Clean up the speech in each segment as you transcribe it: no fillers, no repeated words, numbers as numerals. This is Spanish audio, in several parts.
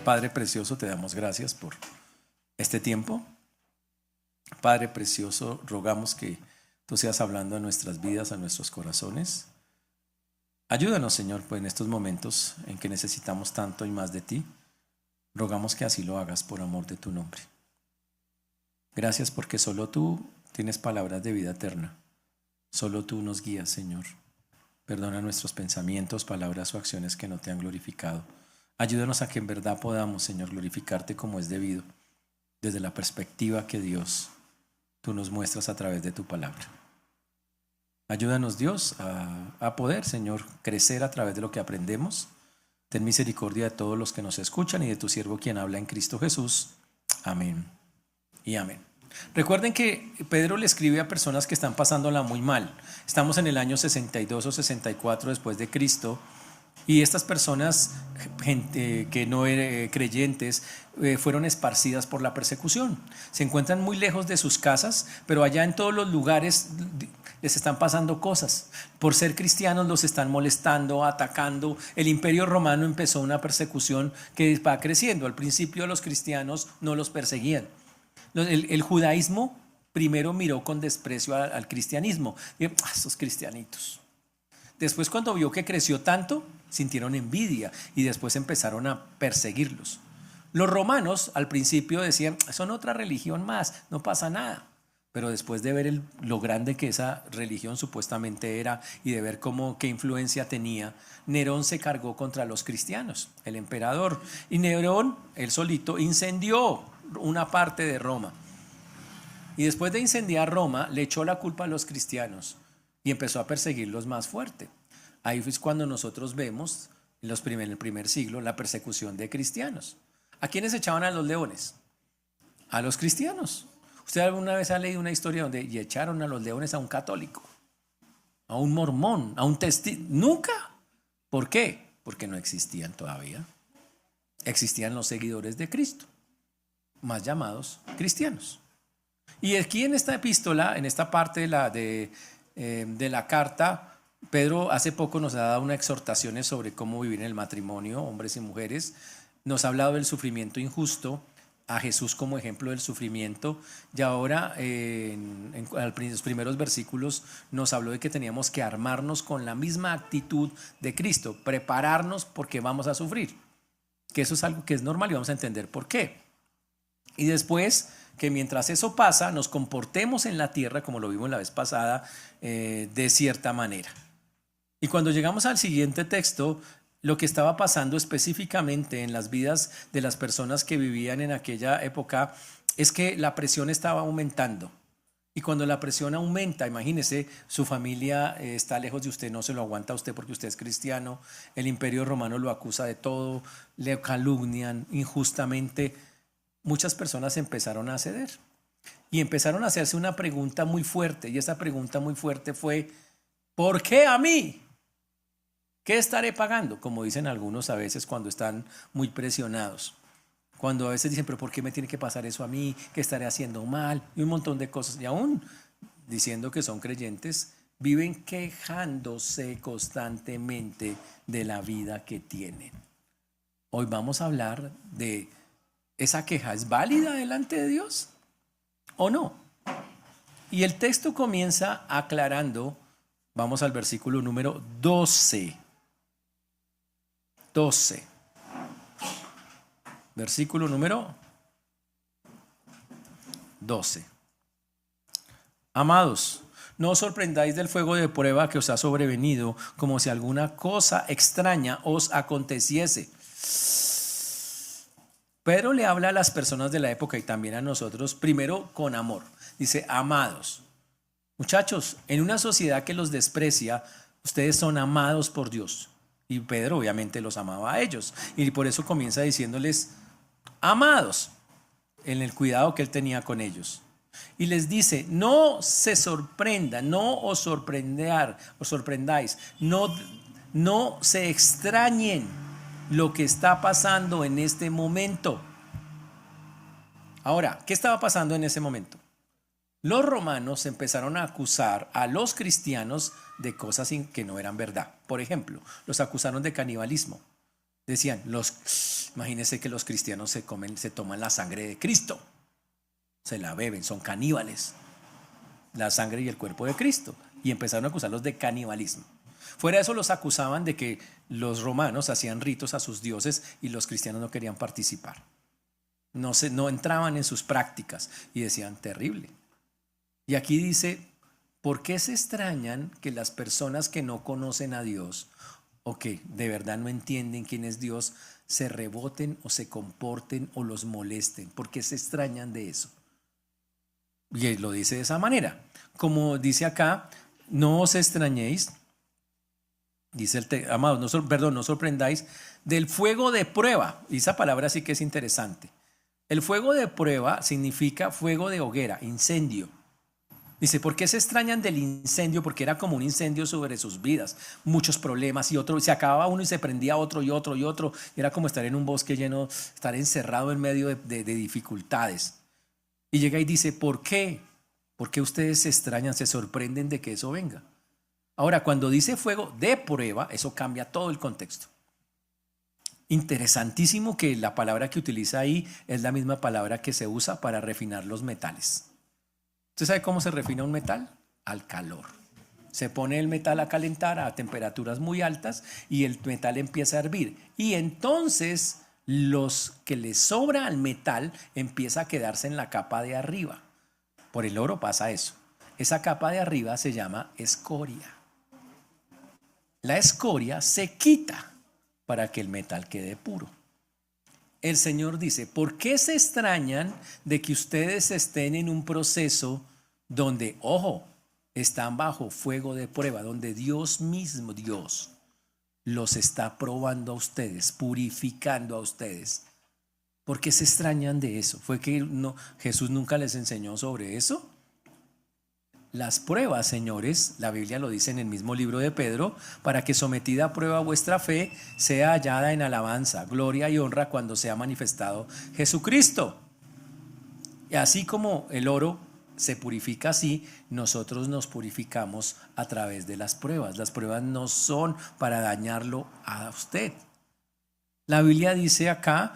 Padre precioso, te damos gracias por este tiempo. Padre precioso, rogamos que tú seas hablando a nuestras vidas, a nuestros corazones. Ayúdanos, Señor, pues en estos momentos en que necesitamos tanto y más de ti. Rogamos que así lo hagas por amor de tu nombre. Gracias porque solo tú tienes palabras de vida eterna. Solo tú nos guías, Señor. Perdona nuestros pensamientos, palabras o acciones que no te han glorificado. Ayúdanos a que en verdad podamos, Señor, glorificarte como es debido, desde la perspectiva que Dios, tú nos muestras a través de tu palabra. Ayúdanos, Dios, a poder, Señor, crecer a través de lo que aprendemos. Ten misericordia de todos los que nos escuchan y de tu siervo quien habla en Cristo Jesús. Amén y amén. Recuerden que Pedro le escribe a personas que están pasándola muy mal. Estamos en el año 62 o 64 después de Cristo. Y estas personas, gente que no eran creyentes, fueron esparcidas por la persecución. Se encuentran muy lejos de sus casas, pero allá en todos los lugares les están pasando cosas. Por ser cristianos los están molestando, atacando. El Imperio Romano empezó una persecución que va creciendo. Al principio los cristianos no los perseguían. El judaísmo primero miró con desprecio al cristianismo. Estos cristianitos. Después, cuando vio que creció tanto, sintieron envidia y después empezaron a perseguirlos. Los romanos al principio decían, son otra religión más, no pasa nada. Pero después de ver lo grande que esa religión supuestamente era y de ver qué influencia tenía, Nerón se cargó contra los cristianos, el emperador. Y Nerón, él solito, incendió una parte de Roma. Y después de incendiar Roma, le echó la culpa a los cristianos y empezó a perseguirlos más fuerte. Ahí es cuando nosotros vemos en el primer siglo la persecución de cristianos. ¿A quiénes echaban a los leones? A los cristianos. ¿Usted alguna vez ha leído una historia donde echaron a los leones a un católico, a un mormón, a un testigo? Nunca. ¿Por qué? Porque no existían todavía. Existían los seguidores de Cristo, más llamados cristianos. Y aquí en esta epístola, en esta parte de la carta, Pedro hace poco nos ha dado unas exhortaciones sobre cómo vivir en el matrimonio, hombres y mujeres. Nos ha hablado del sufrimiento injusto, a Jesús como ejemplo del sufrimiento, y ahora en los primeros versículos nos habló de que teníamos que armarnos con la misma actitud de Cristo, prepararnos porque vamos a sufrir, que eso es algo que es normal y vamos a entender por qué. Y después, que mientras eso pasa, nos comportemos en la tierra, como lo vimos la vez pasada, de cierta manera. Y cuando llegamos al siguiente texto, lo que estaba pasando específicamente en las vidas de las personas que vivían en aquella época es que la presión estaba aumentando. Y cuando la presión aumenta, imagínese, su familia está lejos de usted, no se lo aguanta a usted porque usted es cristiano, el Imperio Romano lo acusa de todo, le calumnian injustamente. Muchas personas empezaron a ceder y empezaron a hacerse una pregunta muy fuerte, y esa pregunta muy fuerte fue, ¿por qué a mí? ¿Qué estaré pagando? Como dicen algunos a veces cuando están muy presionados, cuando a veces dicen, pero ¿por qué me tiene que pasar eso a mí? ¿Qué estaré haciendo mal? Y un montón de cosas, y aún diciendo que son creyentes, viven quejándose constantemente de la vida que tienen. Hoy vamos a hablar de ¿esa queja es válida delante de Dios o no? Y el texto comienza aclarando, vamos al versículo número 12. 12. Versículo número 12. Amados, no os sorprendáis del fuego de prueba que os ha sobrevenido, como si alguna cosa extraña os aconteciese. Pedro le habla a las personas de la época y también a nosotros, primero con amor. Dice, amados, muchachos, en una sociedad que los desprecia, ustedes son amados por Dios. Y Pedro obviamente los amaba a ellos. Y por eso comienza diciéndoles, amados, en el cuidado que él tenía con ellos. Y les dice, no se sorprendan, no os sorprendáis, no se extrañen lo que está pasando en este momento. Ahora, ¿qué estaba pasando en ese momento? Los romanos empezaron a acusar a los cristianos de cosas que no eran verdad. Por ejemplo, los acusaron de canibalismo. Decían, imagínense que los cristianos se toman la sangre de Cristo, se la beben, son caníbales, la sangre y el cuerpo de Cristo. Y empezaron a acusarlos de canibalismo. Fuera de eso los acusaban de que los romanos hacían ritos a sus dioses y los cristianos no querían participar. No entraban en sus prácticas y decían, terrible. Y aquí dice, ¿por qué se extrañan que las personas que no conocen a Dios o que de verdad no entienden quién es Dios se reboten o se comporten o los molesten? ¿Por qué se extrañan de eso? Y él lo dice de esa manera. Como dice acá, no os extrañéis, dice amados, no sorprendáis del fuego de prueba. Y esa palabra sí que es interesante. El fuego de prueba significa fuego de hoguera, incendio. Dice, ¿por qué se extrañan del incendio? Porque era como un incendio sobre sus vidas, muchos problemas y otro, se acababa uno y se prendía otro y otro y otro. Y era como estar en un bosque lleno, estar encerrado en medio de dificultades. Y llega y dice, ¿por qué? ¿Por qué ustedes se extrañan, se sorprenden de que eso venga? Ahora, cuando dice fuego de prueba, eso cambia todo el contexto. Interesantísimo que la palabra que utiliza ahí es la misma palabra que se usa para refinar los metales. ¿Usted sabe cómo se refina un metal? Al calor. Se pone el metal a calentar a temperaturas muy altas y el metal empieza a hervir. Y entonces los que le sobra al metal empieza a quedarse en la capa de arriba. Por el oro pasa eso. Esa capa de arriba se llama escoria. La escoria se quita para que el metal quede puro. El Señor dice, ¿por qué se extrañan de que ustedes estén en un proceso donde, ojo, están bajo fuego de prueba, donde Dios mismo, Dios, los está probando a ustedes, purificando a ustedes? ¿Por qué se extrañan de eso? ¿Fue que Jesús nunca les enseñó sobre eso? Las pruebas, señores, la Biblia lo dice en el mismo libro de Pedro, para que sometida a prueba vuestra fe sea hallada en alabanza, gloria y honra cuando sea manifestado Jesucristo. Y así como el oro se purifica así, nosotros nos purificamos a través de las pruebas. Las pruebas no son para dañarlo a usted. La Biblia dice acá,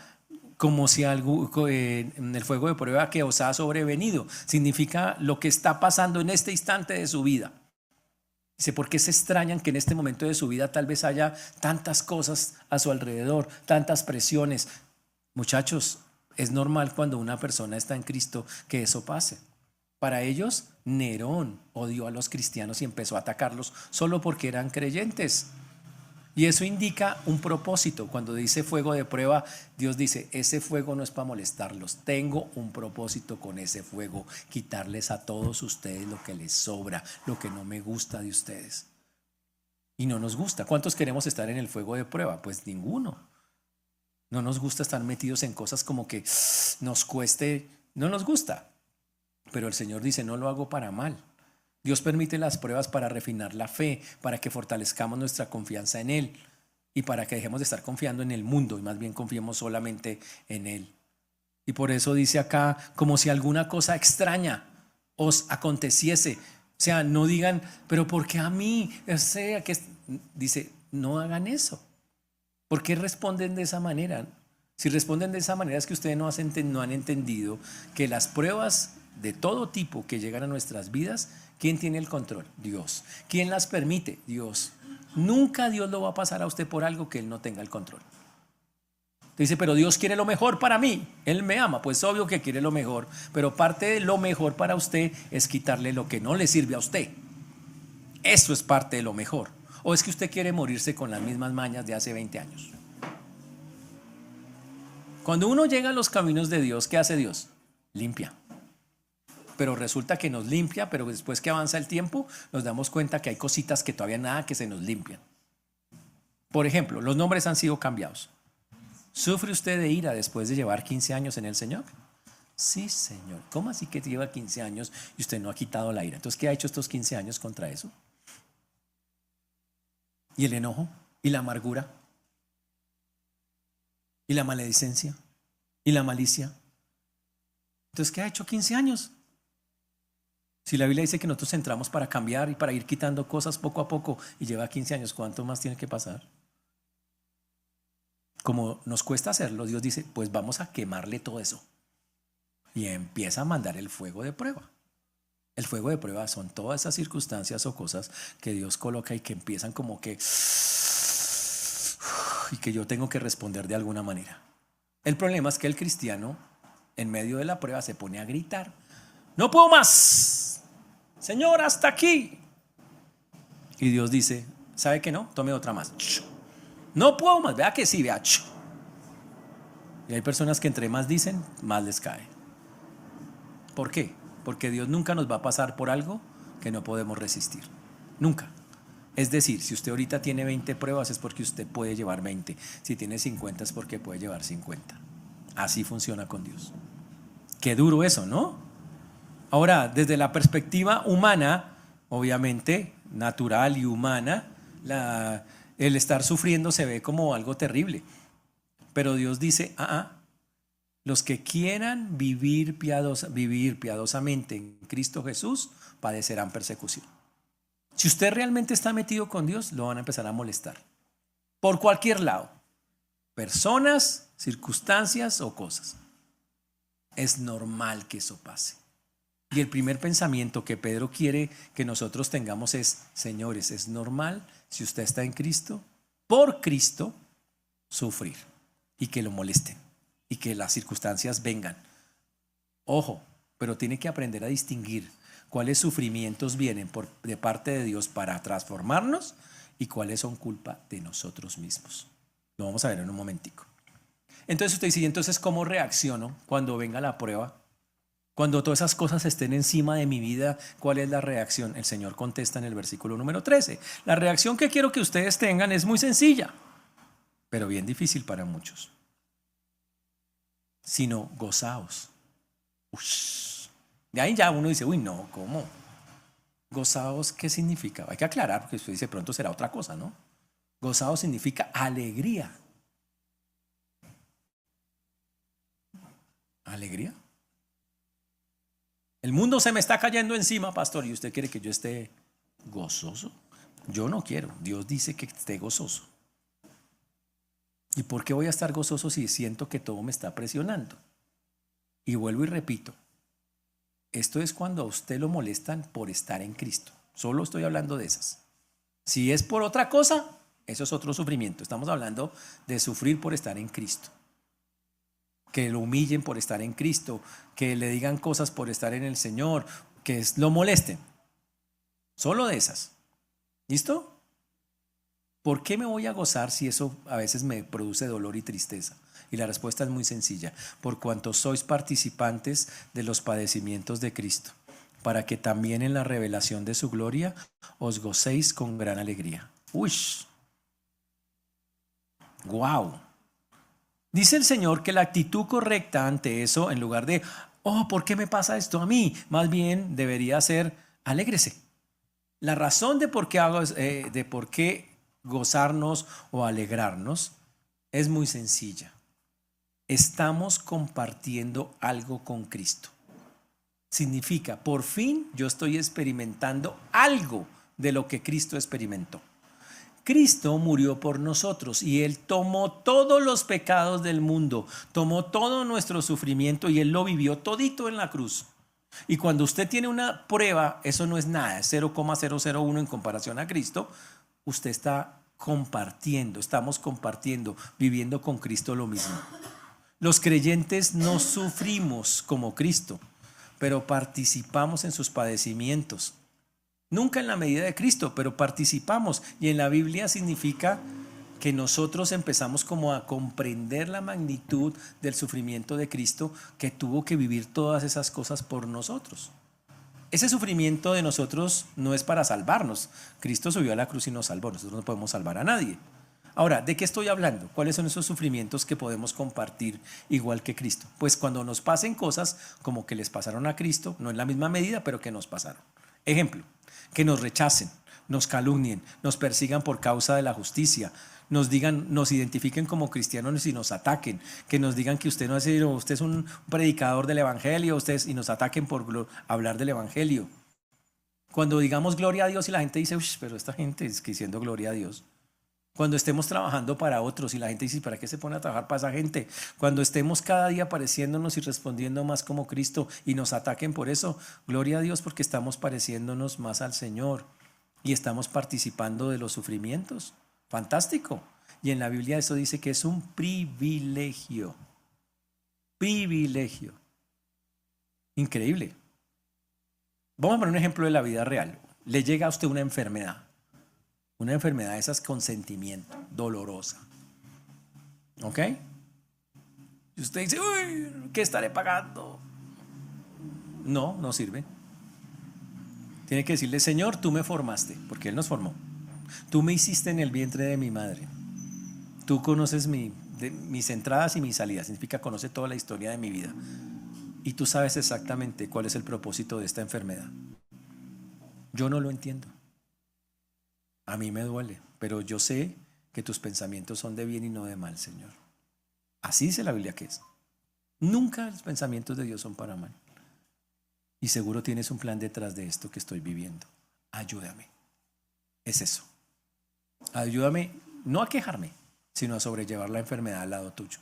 como si algo en el fuego de prueba que os ha sobrevenido, significa lo que está pasando en este instante de su vida. Dice, ¿por qué se extrañan que en este momento de su vida tal vez haya tantas cosas a su alrededor, tantas presiones? Muchachos, es normal cuando una persona está en Cristo que eso pase. Para ellos, Nerón odió a los cristianos y empezó a atacarlos solo porque eran creyentes. Y eso indica un propósito. Cuando dice fuego de prueba, Dios dice, ese fuego no es para molestarlos. Tengo un propósito con ese fuego, quitarles a todos ustedes lo que les sobra, lo que no me gusta de ustedes. Y no nos gusta. ¿Cuántos queremos estar en el fuego de prueba? Pues ninguno. No nos gusta estar metidos en cosas como que nos cueste, no nos gusta. Pero el Señor dice, no lo hago para mal. Dios permite las pruebas para refinar la fe, para que fortalezcamos nuestra confianza en Él y para que dejemos de estar confiando en el mundo y más bien confiemos solamente en Él. Y por eso dice acá, como si alguna cosa extraña os aconteciese. O sea, no digan, pero ¿por qué a mí? O sea, dice, no hagan eso. ¿Por qué responden de esa manera? Si responden de esa manera es que ustedes no han entendido que las pruebas de todo tipo que llegan a nuestras vidas, ¿quién tiene el control? Dios. ¿Quién las permite? Dios. Nunca Dios lo va a pasar a usted por algo que Él no tenga el control. Dice, pero Dios quiere lo mejor para mí. Él me ama. Pues obvio que quiere lo mejor. Pero parte de lo mejor para usted es quitarle lo que no le sirve a usted. Eso es parte de lo mejor. ¿O es que usted quiere morirse con las mismas mañas de hace 20 años? Cuando uno llega a los caminos de Dios, ¿qué hace Dios? Limpia. Pero resulta que nos limpia, pero después que avanza el tiempo nos damos cuenta que hay cositas que todavía nada que se nos limpian. Por ejemplo, los nombres han sido cambiados. ¿Sufre usted de ira después de llevar 15 años en el Señor? Sí, Señor. ¿Cómo así que lleva 15 años y usted no ha quitado la ira? Entonces, ¿qué ha hecho estos 15 años contra eso? ¿Y el enojo? ¿Y la amargura? ¿Y la maledicencia? ¿Y la malicia? Entonces, ¿qué ha hecho 15 años? Si la Biblia dice que nosotros entramos para cambiar y para ir quitando cosas poco a poco y lleva 15 años, ¿cuánto más tiene que pasar? como nos cuesta hacerlo, Dios dice, pues vamos a quemarle todo eso. Y empieza a mandar el fuego de prueba. El fuego de prueba son todas esas circunstancias o cosas que Dios coloca y que empiezan como que... y que yo tengo que responder de alguna manera. El problema es que el cristiano, en medio de la prueba, se pone a gritar. No puedo más. Señor, hasta aquí. Y Dios dice, ¿sabe qué no? Tome otra más. No puedo más. Vea que sí, vea. Y hay personas que entre más dicen, más les cae. ¿Por qué? Porque Dios nunca nos va a pasar por algo que no podemos resistir. Nunca. Es decir, si usted ahorita tiene 20 pruebas es porque usted puede llevar 20. Si tiene 50 es porque puede llevar 50. Así funciona con Dios. Qué duro eso, ¿no? Ahora, desde la perspectiva humana, obviamente, natural y humana, el estar sufriendo se ve como algo terrible. Pero Dios dice, los que quieran vivir piadosamente en Cristo Jesús padecerán persecución. Si usted realmente está metido con Dios, lo van a empezar a molestar. Por cualquier lado. Personas, circunstancias o cosas. Es normal que eso pase. Y el primer pensamiento que Pedro quiere que nosotros tengamos es, señores, es normal si usted está en Cristo, por Cristo, sufrir y que lo molesten y que las circunstancias vengan. Ojo, pero tiene que aprender a distinguir cuáles sufrimientos vienen de parte de Dios para transformarnos y cuáles son culpa de nosotros mismos. Lo vamos a ver en un momentico. Entonces usted dice, entonces ¿cómo reacciono cuando venga la prueba? Cuando todas esas cosas estén encima de mi vida, ¿cuál es la reacción? El Señor contesta en el versículo número 13. La reacción que quiero que ustedes tengan es muy sencilla, pero bien difícil para muchos. Sino gozaos. De ahí ya uno dice, uy, no, ¿cómo? Gozaos, ¿qué significa? Hay que aclarar, porque usted dice, pronto será otra cosa, ¿no? Gozaos significa alegría. ¿Alegría? El mundo se me está cayendo encima, pastor, y usted quiere que yo esté gozoso. Yo no quiero. Dios dice que esté gozoso. ¿Y por qué voy a estar gozoso si siento que todo me está presionando? Y vuelvo y repito, esto es cuando a usted lo molestan por estar en Cristo. Solo estoy hablando de esas. Si es por otra cosa, eso es otro sufrimiento. Estamos hablando de sufrir por estar en Cristo. Que lo humillen por estar en Cristo, que le digan cosas por estar en el Señor, que lo molesten. Solo de esas. ¿Listo? ¿Por qué me voy a gozar si eso a veces me produce dolor y tristeza? Y la respuesta es muy sencilla. Por cuanto sois participantes de los padecimientos de Cristo, para que también en la revelación de su gloria os gocéis con gran alegría. ¡Uy! ¡Guau! Dice el Señor que la actitud correcta ante eso, en lugar de, ¿por qué me pasa esto a mí? Más bien debería ser, alégrese. La razón de por qué gozarnos o alegrarnos es muy sencilla. Estamos compartiendo algo con Cristo. Significa, por fin yo estoy experimentando algo de lo que Cristo experimentó. Cristo murió por nosotros y Él tomó todos los pecados del mundo, tomó todo nuestro sufrimiento y Él lo vivió todito en la cruz. Y cuando usted tiene una prueba, eso no es nada, es 0,001 en comparación a Cristo, usted está compartiendo, estamos compartiendo, viviendo con Cristo lo mismo. Los creyentes no sufrimos como Cristo, pero participamos en sus padecimientos. Nunca en la medida de Cristo, pero participamos. Y en la Biblia significa que nosotros empezamos como a comprender la magnitud del sufrimiento de Cristo, que tuvo que vivir todas esas cosas por nosotros. Ese sufrimiento de nosotros no es para salvarnos. Cristo subió a la cruz y nos salvó. Nosotros no podemos salvar a nadie. Ahora, ¿de qué estoy hablando? ¿Cuáles son esos sufrimientos que podemos compartir igual que Cristo? Pues cuando nos pasen cosas como que les pasaron a Cristo, no en la misma medida, pero que nos pasaron. Ejemplo, que nos rechacen, nos calumnien, nos persigan por causa de la justicia, nos identifiquen como cristianos y nos ataquen, que nos digan que usted no es, usted es un predicador del evangelio, y nos ataquen por hablar del evangelio. Cuando digamos gloria a Dios y la gente dice, pero esta gente es que diciendo gloria a Dios. Cuando estemos trabajando para otros y la gente dice, ¿para qué se pone a trabajar para esa gente? Cuando estemos cada día pareciéndonos y respondiendo más como Cristo y nos ataquen por eso, gloria a Dios porque estamos pareciéndonos más al Señor y estamos participando de los sufrimientos. Fantástico. Y en la Biblia eso dice que es un privilegio. Privilegio. Increíble. Vamos a poner un ejemplo de la vida real. Le llega a usted una enfermedad de esas con sentimiento, dolorosa. ¿Ok? Y usted dice, uy, ¿qué estaré pagando? No, no sirve. Tiene que decirle, Señor, tú me formaste, porque Él nos formó. Tú me hiciste en el vientre de mi madre. Tú conoces mis entradas y mis salidas. Significa conoce toda la historia de mi vida. Y tú sabes exactamente cuál es el propósito de esta enfermedad. Yo no lo entiendo. A mí me duele, pero yo sé que tus pensamientos son de bien y no de mal, Señor. Así dice la Biblia que es. Nunca los pensamientos de Dios son para mal. Y seguro tienes un plan detrás de esto que estoy viviendo. Ayúdame. Es eso. Ayúdame no a quejarme, sino a sobrellevar la enfermedad al lado tuyo.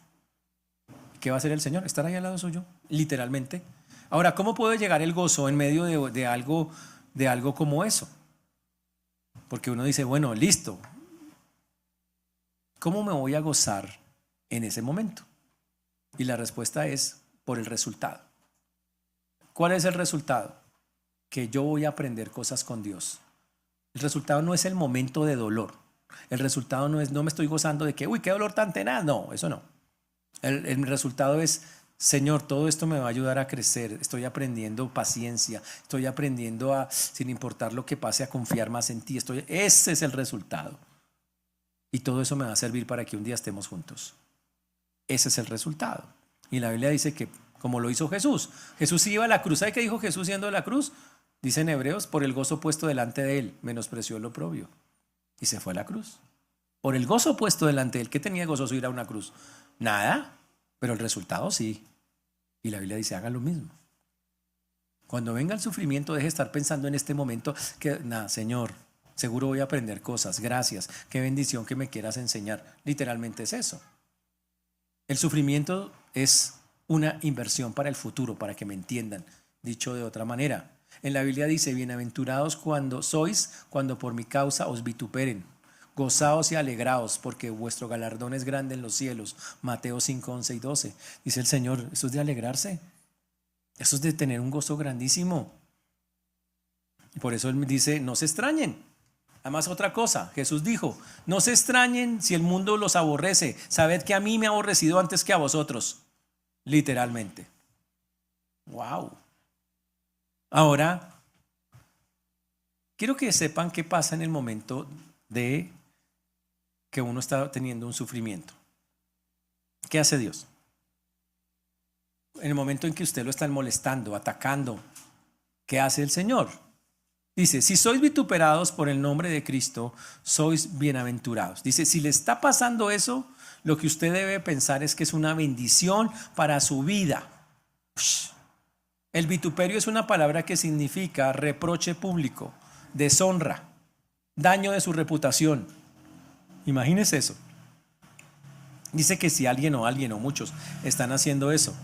¿Qué va a hacer el Señor? Estar ahí al lado suyo, literalmente. Ahora, ¿cómo puede llegar el gozo en medio de algo como eso? Porque uno dice, bueno, listo. ¿Cómo me voy a gozar en ese momento? Y la respuesta es por el resultado. ¿Cuál es el resultado? Que yo voy a aprender cosas con Dios. El resultado no es el momento de dolor. El resultado no es, no me estoy gozando de que, uy, qué dolor tan tenaz. No, eso no. El resultado es, Señor, todo esto me va a ayudar a crecer. Estoy aprendiendo paciencia. Estoy aprendiendo a, sin importar lo que pase, a confiar más en ti. Ese es el resultado. Y todo eso me va a servir para que un día estemos juntos. Ese es el resultado. Y la Biblia dice que, como lo hizo Jesús. Jesús iba a la cruz. ¿Sabe qué dijo Jesús yendo a la cruz? Dice en Hebreos, por el gozo puesto delante de él, menospreció el oprobio. Y se fue a la cruz. Por el gozo puesto delante de él. ¿Qué tenía gozoso ir a una cruz? Nada, pero el resultado sí. Y la Biblia dice, haga lo mismo. Cuando venga el sufrimiento, deje de estar pensando en este momento que, nada, Señor, seguro voy a aprender cosas, gracias, qué bendición que me quieras enseñar. Literalmente es eso. El sufrimiento es una inversión para el futuro, para que me entiendan. Dicho de otra manera, en la Biblia dice, bienaventurados cuando por mi causa os vituperen. Gozaos y alegraos, porque vuestro galardón es grande en los cielos. Mateo 5, 11 y 12. Dice el Señor, eso es de alegrarse. Eso es de tener un gozo grandísimo. Y por eso Él dice, no se extrañen. Además, otra cosa, Jesús dijo, no se extrañen si el mundo los aborrece. Sabed que a mí me ha aborrecido antes que a vosotros. Literalmente. Wow. Ahora, quiero que sepan qué pasa en el momento de que uno está teniendo un sufrimiento. ¿Qué hace Dios? En el momento en que usted lo están molestando, atacando, ¿qué hace el Señor? Dice, si sois vituperados por el nombre de Cristo, sois bienaventurados. Dice, si le está pasando eso, lo que usted debe pensar es que es una bendición para su vida. El vituperio es una palabra que significa reproche público, deshonra, daño de su reputación. Imagínese eso. Dice que si alguien o muchos están haciendo eso,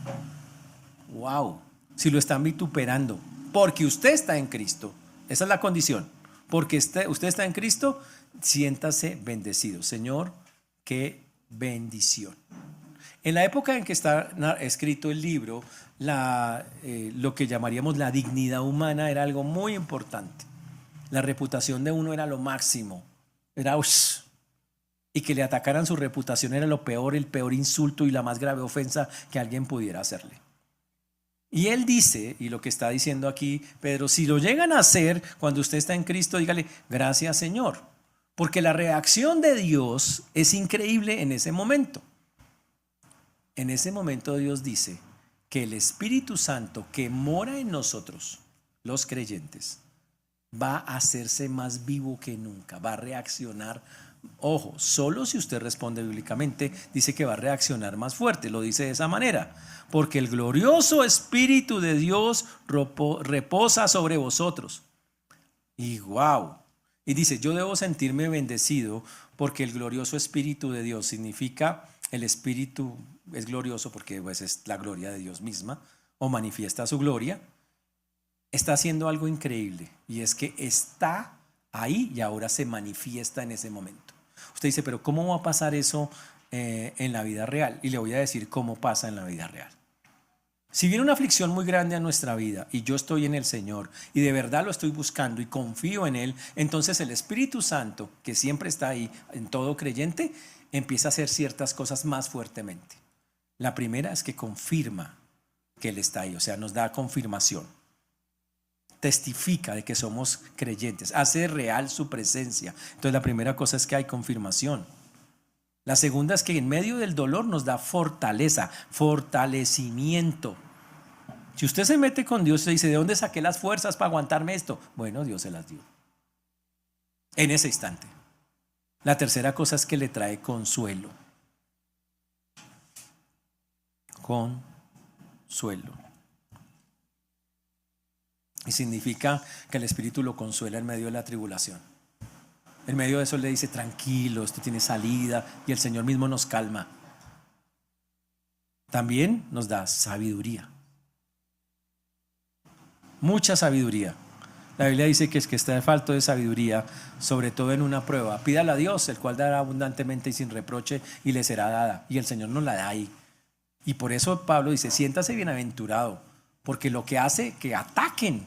wow, si lo están vituperando, porque usted está en Cristo, esa es la condición, porque usted está en Cristo, siéntase bendecido. Señor, qué bendición. En la época en que está escrito el libro, lo que llamaríamos la dignidad humana era algo muy importante. La reputación de uno era lo máximo, era y que le atacaran su reputación era lo peor, el peor insulto y la más grave ofensa que alguien pudiera hacerle. Y él dice, y lo que está diciendo aquí Pedro, si lo llegan a hacer cuando usted está en Cristo, dígale, gracias Señor, porque la reacción de Dios es increíble en ese momento. En ese momento Dios dice que el Espíritu Santo que mora en nosotros, los creyentes, va a hacerse más vivo que nunca, va a reaccionar. Ojo, solo si usted responde bíblicamente, dice que va a reaccionar más fuerte, lo dice de esa manera, porque el glorioso Espíritu de Dios reposa sobre vosotros. Y wow, Y dice, yo debo sentirme bendecido porque el glorioso Espíritu de Dios significa, el Espíritu es glorioso porque pues, es la gloria de Dios misma o manifiesta su gloria. Está haciendo algo increíble y es que está ahí y ahora se manifiesta en ese momento. Usted dice, pero ¿cómo va a pasar eso en la vida real? Y le voy a decir cómo pasa en la vida real. Si viene una aflicción muy grande a nuestra vida y yo estoy en el Señor y de verdad lo estoy buscando y confío en Él, entonces el Espíritu Santo, que siempre está ahí en todo creyente, empieza a hacer ciertas cosas más fuertemente. La primera es que confirma que Él está ahí, o sea, nos da confirmación. Testifica de que somos creyentes, hace real su presencia. Entonces la primera cosa es que hay confirmación. La segunda es que en medio del dolor nos da fortaleza, fortalecimiento. Si usted se mete con Dios y dice, ¿de dónde saqué las fuerzas para aguantarme esto? Bueno, Dios se las dio en ese instante. La tercera cosa es que le trae consuelo. Consuelo. Y significa que el Espíritu lo consuela en medio de la tribulación. En medio de eso le dice, tranquilo, esto tiene salida, y el Señor mismo nos calma. También nos da sabiduría. Mucha sabiduría. La Biblia dice que es que está de falta de sabiduría, sobre todo en una prueba. Pídala a Dios, el cual dará abundantemente y sin reproche, y le será dada. Y el Señor nos la da ahí. Y por eso Pablo dice, siéntase bienaventurado, porque lo que hace que ataquen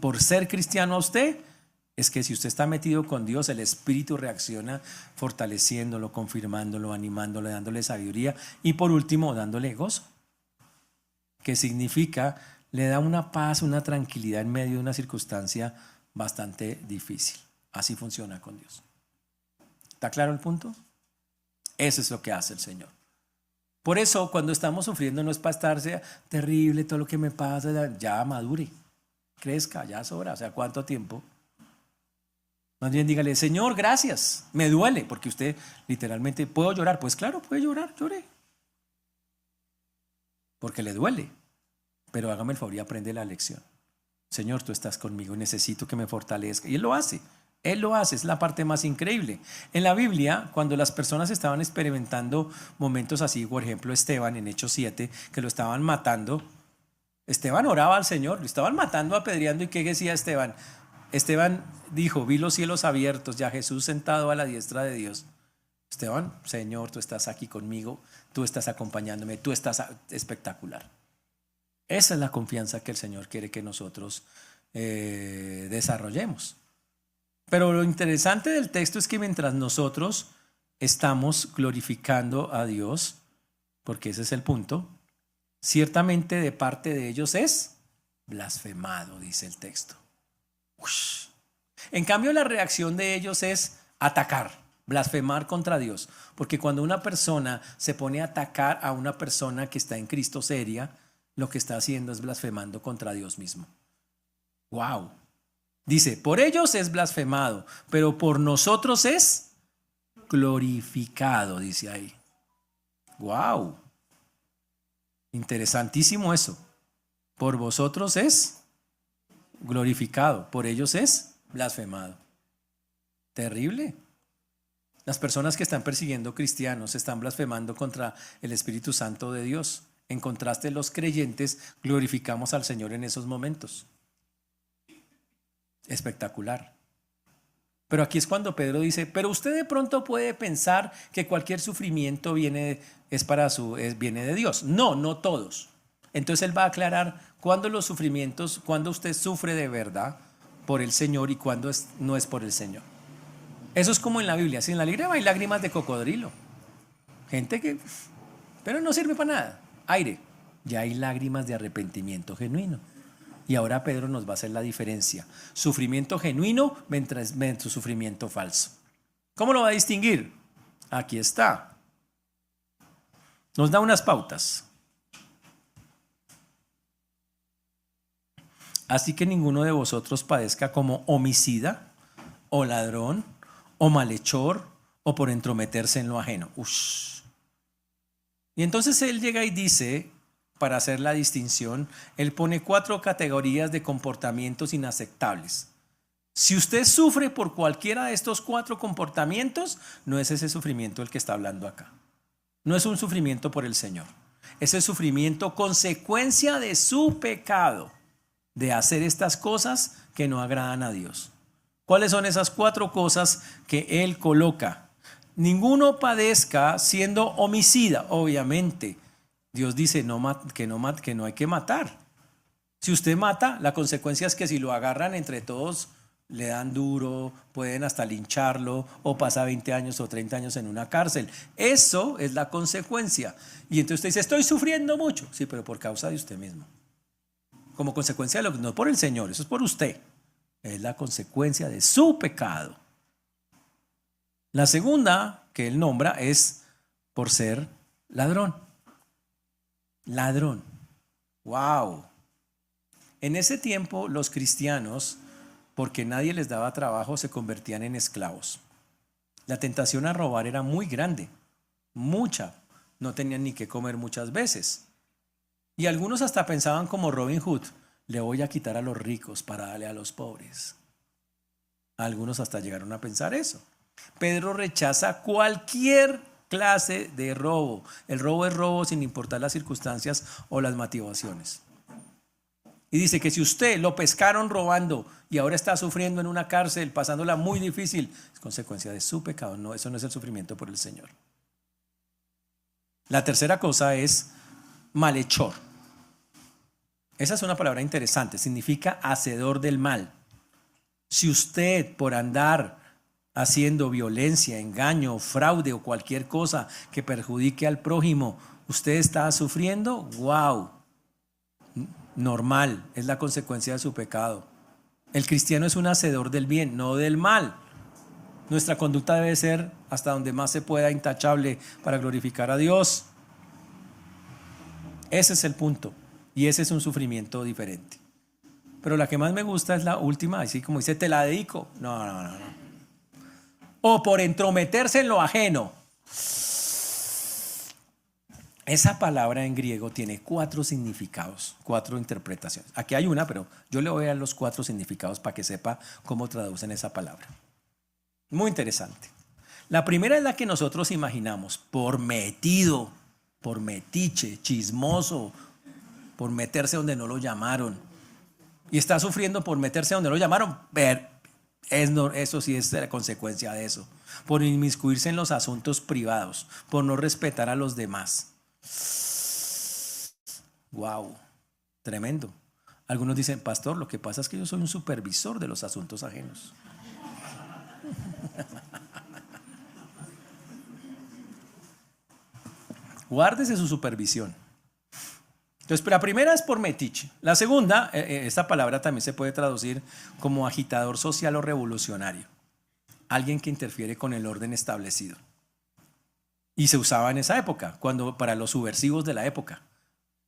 por ser cristiano a usted, es que si usted está metido con Dios, el Espíritu reacciona fortaleciéndolo, confirmándolo, animándolo, dándole sabiduría y por último dándole gozo, que significa, le da una paz, una tranquilidad en medio de una circunstancia bastante difícil. Así funciona con Dios. ¿Está claro el punto? Eso es lo que hace el Señor. Por eso cuando estamos sufriendo no es para estarse terrible todo lo que me pasa, ya madure, crezca, ya sobra, o sea, ¿cuánto tiempo? Más bien dígale, Señor, gracias, me duele, porque usted literalmente, ¿puedo llorar? Pues claro, puede llorar, llore. Porque le duele, pero hágame el favor y aprende la lección. Señor, tú estás conmigo, necesito que me fortalezca. Y Él lo hace, es la parte más increíble. En la Biblia, cuando las personas estaban experimentando momentos así, por ejemplo Esteban en Hechos 7, que lo estaban matando, Esteban oraba al Señor, lo estaban matando, apedreando, ¿y qué decía Esteban? Esteban dijo, vi los cielos abiertos, ya Jesús sentado a la diestra de Dios. Esteban, Señor, tú estás aquí conmigo, tú estás acompañándome, tú estás espectacular. Esa es la confianza que el Señor quiere que nosotros desarrollemos. Pero lo interesante del texto es que mientras nosotros estamos glorificando a Dios, porque ese es el punto, ciertamente de parte de ellos es blasfemado, dice el texto. Ush. En cambio, la reacción de ellos es atacar, blasfemar contra Dios. Porque cuando una persona se pone a atacar a una persona que está en Cristo seria, lo que está haciendo es blasfemando contra Dios mismo. ¡Wow! Dice, por ellos es blasfemado, pero por nosotros es glorificado, dice ahí. ¡Wow! Interesantísimo eso. Por vosotros es glorificado, por ellos es blasfemado. Terrible. Las personas que están persiguiendo cristianos están blasfemando contra el Espíritu Santo de Dios. En contraste, los creyentes glorificamos al Señor en esos momentos. Espectacular. Pero aquí es cuando Pedro dice, pero usted de pronto puede pensar que cualquier sufrimiento viene de Dios. No, no todos. Entonces él va a aclarar cuándo los sufrimientos, cuándo usted sufre de verdad por el Señor y cuándo no es por el Señor. Eso es como en la Biblia. Si en la Biblia hay lágrimas de cocodrilo, gente que, pero no sirve para nada. Aire, ya hay lágrimas de arrepentimiento genuino. Y ahora Pedro nos va a hacer la diferencia. Sufrimiento genuino mientras sufrimiento falso. ¿Cómo lo va a distinguir? Aquí está. Nos da unas pautas. Así que ninguno de vosotros padezca como homicida, o ladrón, o malhechor, o por entrometerse en lo ajeno. Ush. Y entonces él llega y dice, para hacer la distinción, él pone 4 categorías de comportamientos inaceptables. Si usted sufre por cualquiera de estos 4 comportamientos, no es ese sufrimiento el que está hablando acá. No es un sufrimiento por el Señor. Ese sufrimiento consecuencia de su pecado, de hacer estas cosas que no agradan a Dios. ¿Cuáles son esas 4 cosas que Él coloca? Ninguno padezca siendo homicida. Obviamente, Dios dice que no hay que matar. Si usted mata, la consecuencia es que si lo agarran entre todos, le dan duro, pueden hasta lincharlo o pasa 20 años o 30 años en una cárcel. Eso es la consecuencia. Y entonces usted dice, estoy sufriendo mucho. Sí, pero por causa de usted mismo. Como consecuencia de no por el Señor, eso es por usted. Es la consecuencia de su pecado. La segunda que él nombra es por ser ladrón. Ladrón. Wow. En ese tiempo los cristianos, porque nadie les daba trabajo, se convertían en esclavos. La tentación a robar era muy grande, mucha. No tenían ni qué comer muchas veces. Y algunos hasta pensaban como Robin Hood, le voy a quitar a los ricos para darle a los pobres. Algunos hasta llegaron a pensar eso. Pedro rechaza cualquier clase de robo. El robo es robo sin importar las circunstancias o las motivaciones. Y dice que si usted lo pescaron robando y ahora está sufriendo en una cárcel, pasándola muy difícil, es consecuencia de su pecado. No, eso no es el sufrimiento por el Señor. La tercera cosa es malhechor. Esa es una palabra interesante, significa hacedor del mal. Si usted por andar haciendo violencia, engaño, fraude o cualquier cosa que perjudique al prójimo, usted está sufriendo, wow, normal, es la consecuencia de su pecado. El cristiano es un hacedor del bien, no del mal. Nuestra conducta debe ser hasta donde más se pueda intachable para glorificar a Dios. Ese es el punto. Y ese es un sufrimiento diferente. Pero la que más me gusta es la última, así como dice, te la dedico. No. O por entrometerse en lo ajeno. Esa palabra en griego tiene 4 significados, 4 interpretaciones. Aquí hay una, pero yo le voy a dar los 4 significados para que sepa cómo traducen esa palabra. Muy interesante. La primera es la que nosotros imaginamos, por metido, por metiche, chismoso, por meterse donde no lo llamaron. Y está sufriendo por meterse donde no lo llamaron. Eso sí es la consecuencia de eso. Por inmiscuirse en los asuntos privados, por no respetar a los demás. Wow, tremendo. Algunos dicen, pastor, lo que pasa es que yo soy un supervisor de los asuntos ajenos. Guárdese su supervisión. Entonces, la primera es por metiche. La segunda, esta palabra también se puede traducir como agitador social o revolucionario. Alguien que interfiere con el orden establecido. Y se usaba en esa época, para los subversivos de la época.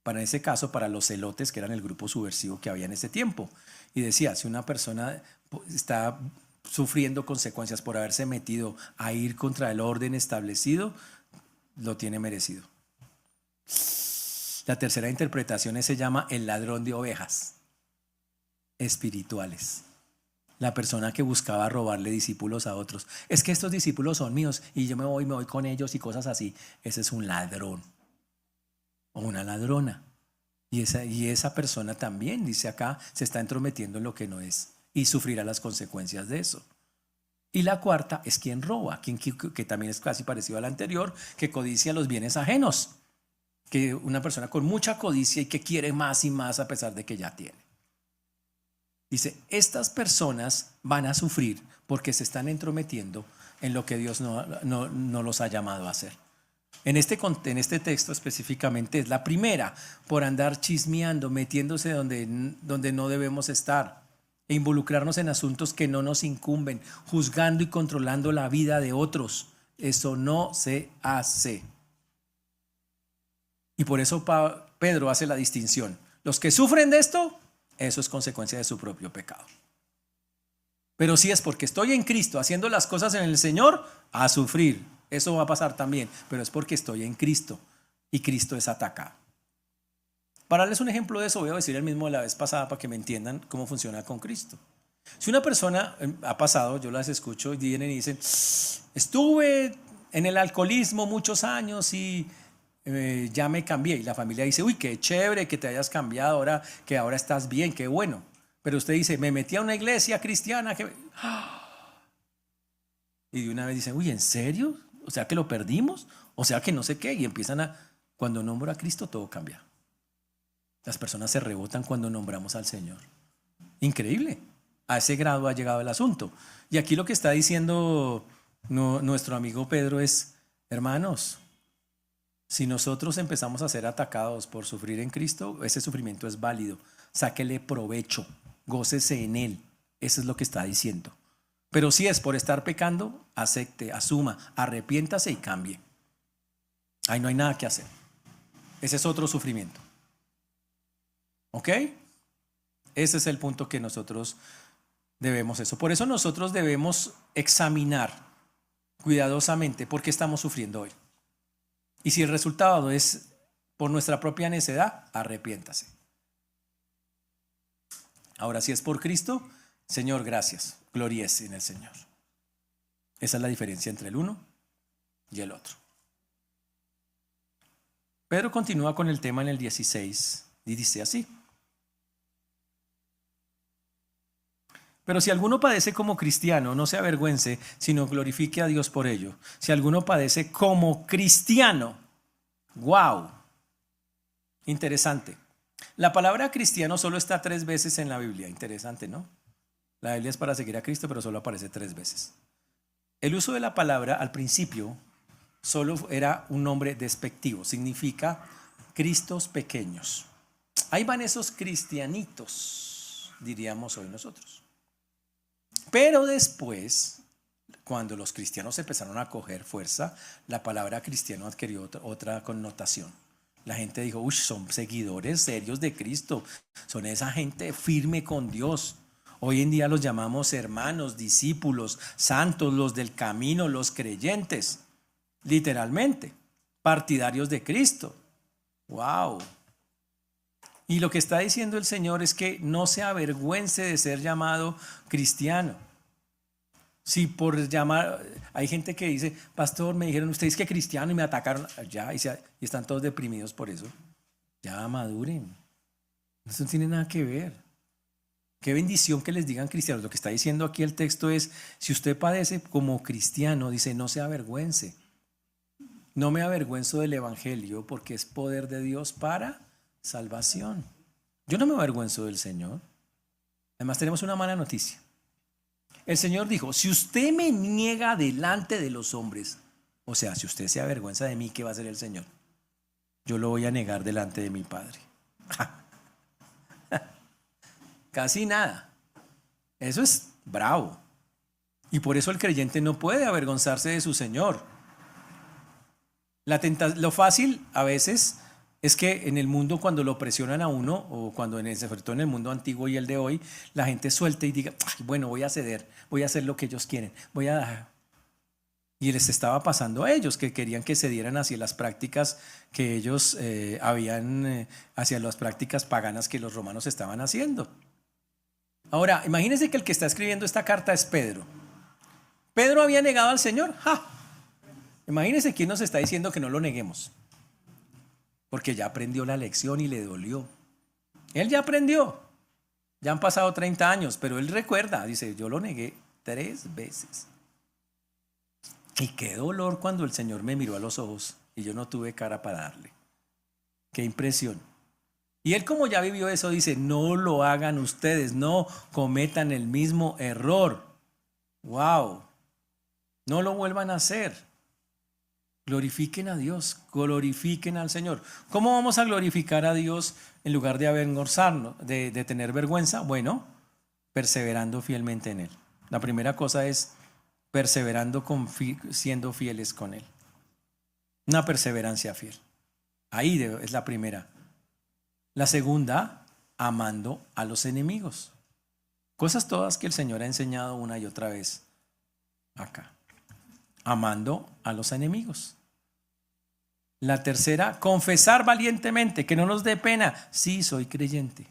Para ese caso, para los celotes, que eran el grupo subversivo que había en ese tiempo. Y decía, si una persona está sufriendo consecuencias por haberse metido a ir contra el orden establecido, lo tiene merecido. La tercera interpretación se llama el ladrón de ovejas espirituales. La persona que buscaba robarle discípulos a otros. Es que estos discípulos son míos y yo me voy con ellos y cosas así. Ese es un ladrón o una ladrona. Y esa persona también, dice acá, se está entrometiendo en lo que no es y sufrirá las consecuencias de eso. Y la cuarta es quien roba, que también es casi parecido al anterior, que codicia los bienes ajenos. Que una persona con mucha codicia y que quiere más y más a pesar de que ya tiene. Dice, estas personas van a sufrir porque se están entrometiendo en lo que Dios no los ha llamado a hacer. En este texto específicamente es la primera, por andar chismeando, metiéndose donde no debemos estar, e involucrarnos en asuntos que no nos incumben, juzgando y controlando la vida de otros. Eso no se hace. Y por eso Pedro hace la distinción. Los que sufren de esto, eso es consecuencia de su propio pecado. Pero si es porque estoy en Cristo haciendo las cosas en el Señor, a sufrir. Eso va a pasar también, pero es porque estoy en Cristo y Cristo es atacado. Para darles un ejemplo de eso, voy a decir el mismo de la vez pasada para que me entiendan cómo funciona con Cristo. Si una persona ha pasado, yo las escucho y vienen y dicen, estuve en el alcoholismo muchos años y ya me cambié. Y la familia dice, uy, qué chévere que te hayas cambiado ahora, que ahora estás bien, qué bueno. Pero usted dice, me metí a una iglesia cristiana que... Y de una vez dicen, uy, ¿en serio? O sea que lo perdimos, o sea que no sé qué. Y empiezan a, cuando nombro a Cristo todo cambia. Las personas se rebotan cuando nombramos al Señor. Increíble. A ese grado ha llegado el asunto. Y aquí lo que está diciendo nuestro amigo Pedro es, hermanos, si nosotros empezamos a ser atacados por sufrir en Cristo, ese sufrimiento es válido. Sáquele provecho, gócese en él. Eso es lo que está diciendo. Pero si es por estar pecando, acepte, asuma, arrepiéntase y cambie. Ahí no hay nada que hacer. Ese es otro sufrimiento. ¿Ok? Ese es el punto que nosotros debemos eso. Por eso nosotros debemos examinar cuidadosamente por qué estamos sufriendo hoy. Y si el resultado es por nuestra propia necedad, arrepiéntase. Ahora, si es por Cristo, Señor, gracias, gloríese en el Señor. Esa es la diferencia entre el uno y el otro. Pedro continúa con el tema en el 16 y dice así. Pero si alguno padece como cristiano, no se avergüence, sino glorifique a Dios por ello. Si alguno padece como cristiano, wow, interesante. La palabra cristiano solo está 3 veces en la Biblia, interesante, ¿no? La Biblia es para seguir a Cristo, pero solo aparece 3 veces. El uso de la palabra al principio solo era un nombre despectivo, significa Cristos pequeños. Ahí van esos cristianitos, diríamos hoy nosotros. Pero después, cuando los cristianos empezaron a coger fuerza, la palabra cristiano adquirió otra connotación. La gente dijo, uy, son seguidores serios de Cristo, son esa gente firme con Dios. Hoy en día los llamamos hermanos, discípulos, santos, los del camino, los creyentes, literalmente, partidarios de Cristo. ¡Wow! Y lo que está diciendo el Señor es que no se avergüence de ser llamado cristiano. Si por llamar, hay gente que dice, pastor, me dijeron ustedes que cristiano y me atacaron, ya, y están todos deprimidos por eso. Ya maduren. Eso no tiene nada que ver. Qué bendición que les digan cristianos. Lo que está diciendo aquí el texto es, si usted padece como cristiano, dice, no se avergüence. No me avergüenzo del evangelio porque es poder de Dios para salvación. Yo no me avergüenzo del Señor. Además tenemos una mala noticia. El Señor dijo, si usted me niega delante de los hombres, o sea, si usted se avergüenza de mí, ¿qué va a hacer el Señor? Yo lo voy a negar delante de mi Padre. Casi nada. Eso es bravo. Y por eso el creyente no puede avergonzarse de su Señor. Lo fácil a veces es que en el mundo cuando lo presionan a uno, o cuando sobre todo en el mundo antiguo y el de hoy, la gente suelta y diga, bueno, voy a ceder, voy a hacer lo que ellos quieren, voy a dejar. Y les estaba pasando a ellos, que querían que cedieran hacia las prácticas que ellos hacia las prácticas paganas que los romanos estaban haciendo. Ahora, imagínense que el que está escribiendo esta carta es Pedro. ¿Pedro había negado al Señor? ¡Ja! Imagínense quién nos está diciendo que no lo neguemos. Porque ya aprendió la lección y le dolió. Él ya aprendió. Ya han pasado 30 años, pero él recuerda, dice, yo lo negué 3 veces. Y qué dolor cuando el Señor me miró a los ojos y yo no tuve cara para darle. Qué impresión. Y él, como ya vivió eso, dice, no lo hagan ustedes, no cometan el mismo error. ¡Wow! No lo vuelvan a hacer. Glorifiquen a Dios, glorifiquen al Señor. ¿Cómo vamos a glorificar a Dios en lugar de avergonzarnos, de tener vergüenza? Bueno, perseverando fielmente en Él. La primera cosa es perseverando, siendo fieles con Él. Una perseverancia fiel. Ahí es la primera. La segunda, amando a los enemigos. Cosas todas que el Señor ha enseñado una y otra vez acá. Amando a los enemigos. La tercera, confesar valientemente, que no nos dé pena. Sí, soy creyente.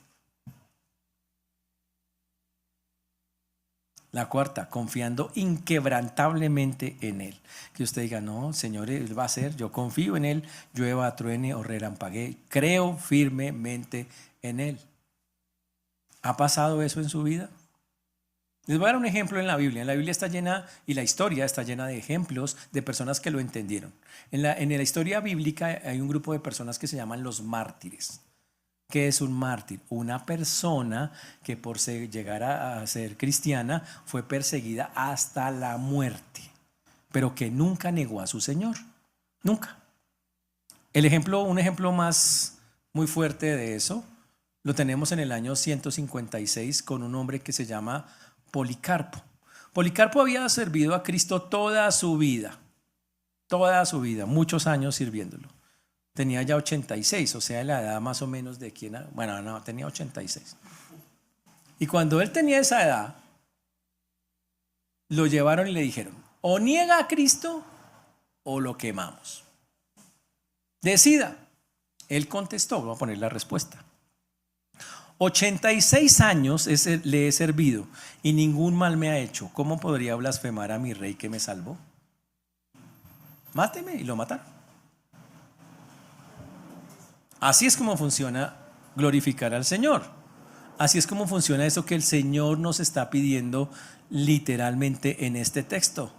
La cuarta, confiando inquebrantablemente en Él. Que usted diga, no, Señor, Él va a hacer, yo confío en Él, llueva, truene o relampaguee, creo firmemente en Él. ¿Ha pasado eso en su vida? Les voy a dar un ejemplo en la Biblia. En la Biblia está llena, y la historia está llena de ejemplos de personas que lo entendieron. En la historia bíblica hay un grupo de personas que se llaman los mártires. ¿Qué es un mártir? Una persona que por llegar a ser cristiana fue perseguida hasta la muerte, pero que nunca negó a su Señor. Nunca. Un ejemplo más muy fuerte de eso lo tenemos en el año 156 con un hombre que se llama Policarpo. Policarpo había servido a Cristo toda su vida, muchos años sirviéndolo. Tenía ya 86, o sea, la edad más o menos de quien, bueno, no, tenía 86. Y cuando él tenía esa edad, lo llevaron y le dijeron, o niega a Cristo o lo quemamos. Decida. Él contestó, voy a poner la respuesta. 86 años le he servido y ningún mal me ha hecho. ¿Cómo podría blasfemar a mi rey que me salvó? Máteme, y lo mataron. Así es como funciona glorificar al Señor. Así es como funciona eso que el Señor nos está pidiendo literalmente en este texto.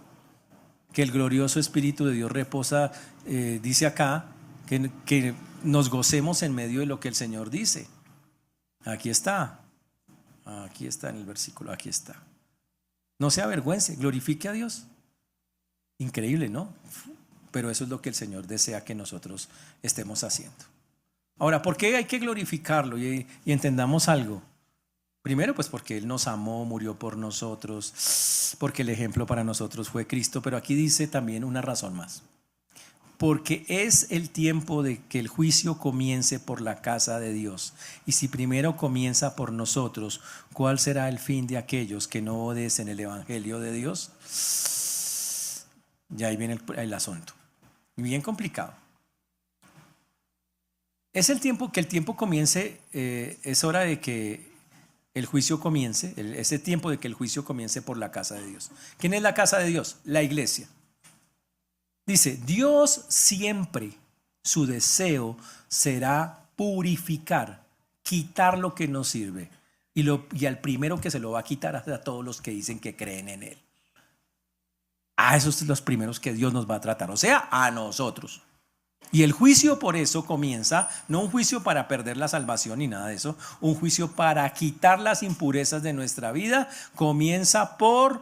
Que el glorioso Espíritu de Dios reposa, dice acá, que nos gocemos en medio de lo que el Señor dice. Aquí está en el versículo, aquí está. No se avergüence, glorifique a Dios. Increíble, ¿no? Pero eso es lo que el Señor desea que nosotros estemos haciendo. Ahora, ¿por qué hay que glorificarlo? Y entendamos algo. Primero, pues porque Él nos amó, murió por nosotros, porque el ejemplo para nosotros fue Cristo, pero aquí dice también una razón más. Porque es el tiempo de que el juicio comience por la casa de Dios. Y si primero comienza por nosotros, ¿cuál será el fin de aquellos que no obedecen el evangelio de Dios? Ya ahí viene el asunto. Bien complicado. Es el tiempo comience, es hora de que el juicio comience, ese tiempo de que el juicio comience por la casa de Dios. ¿Quién es la casa de Dios? La iglesia. Dice, Dios siempre, su deseo será purificar, quitar lo que no sirve. Y al primero que se lo va a quitar es a todos los que dicen que creen en Él. A esos son los primeros que Dios nos va a tratar, o sea, a nosotros. Y el juicio por eso comienza, no un juicio para perder la salvación ni nada de eso, un juicio para quitar las impurezas de nuestra vida, comienza por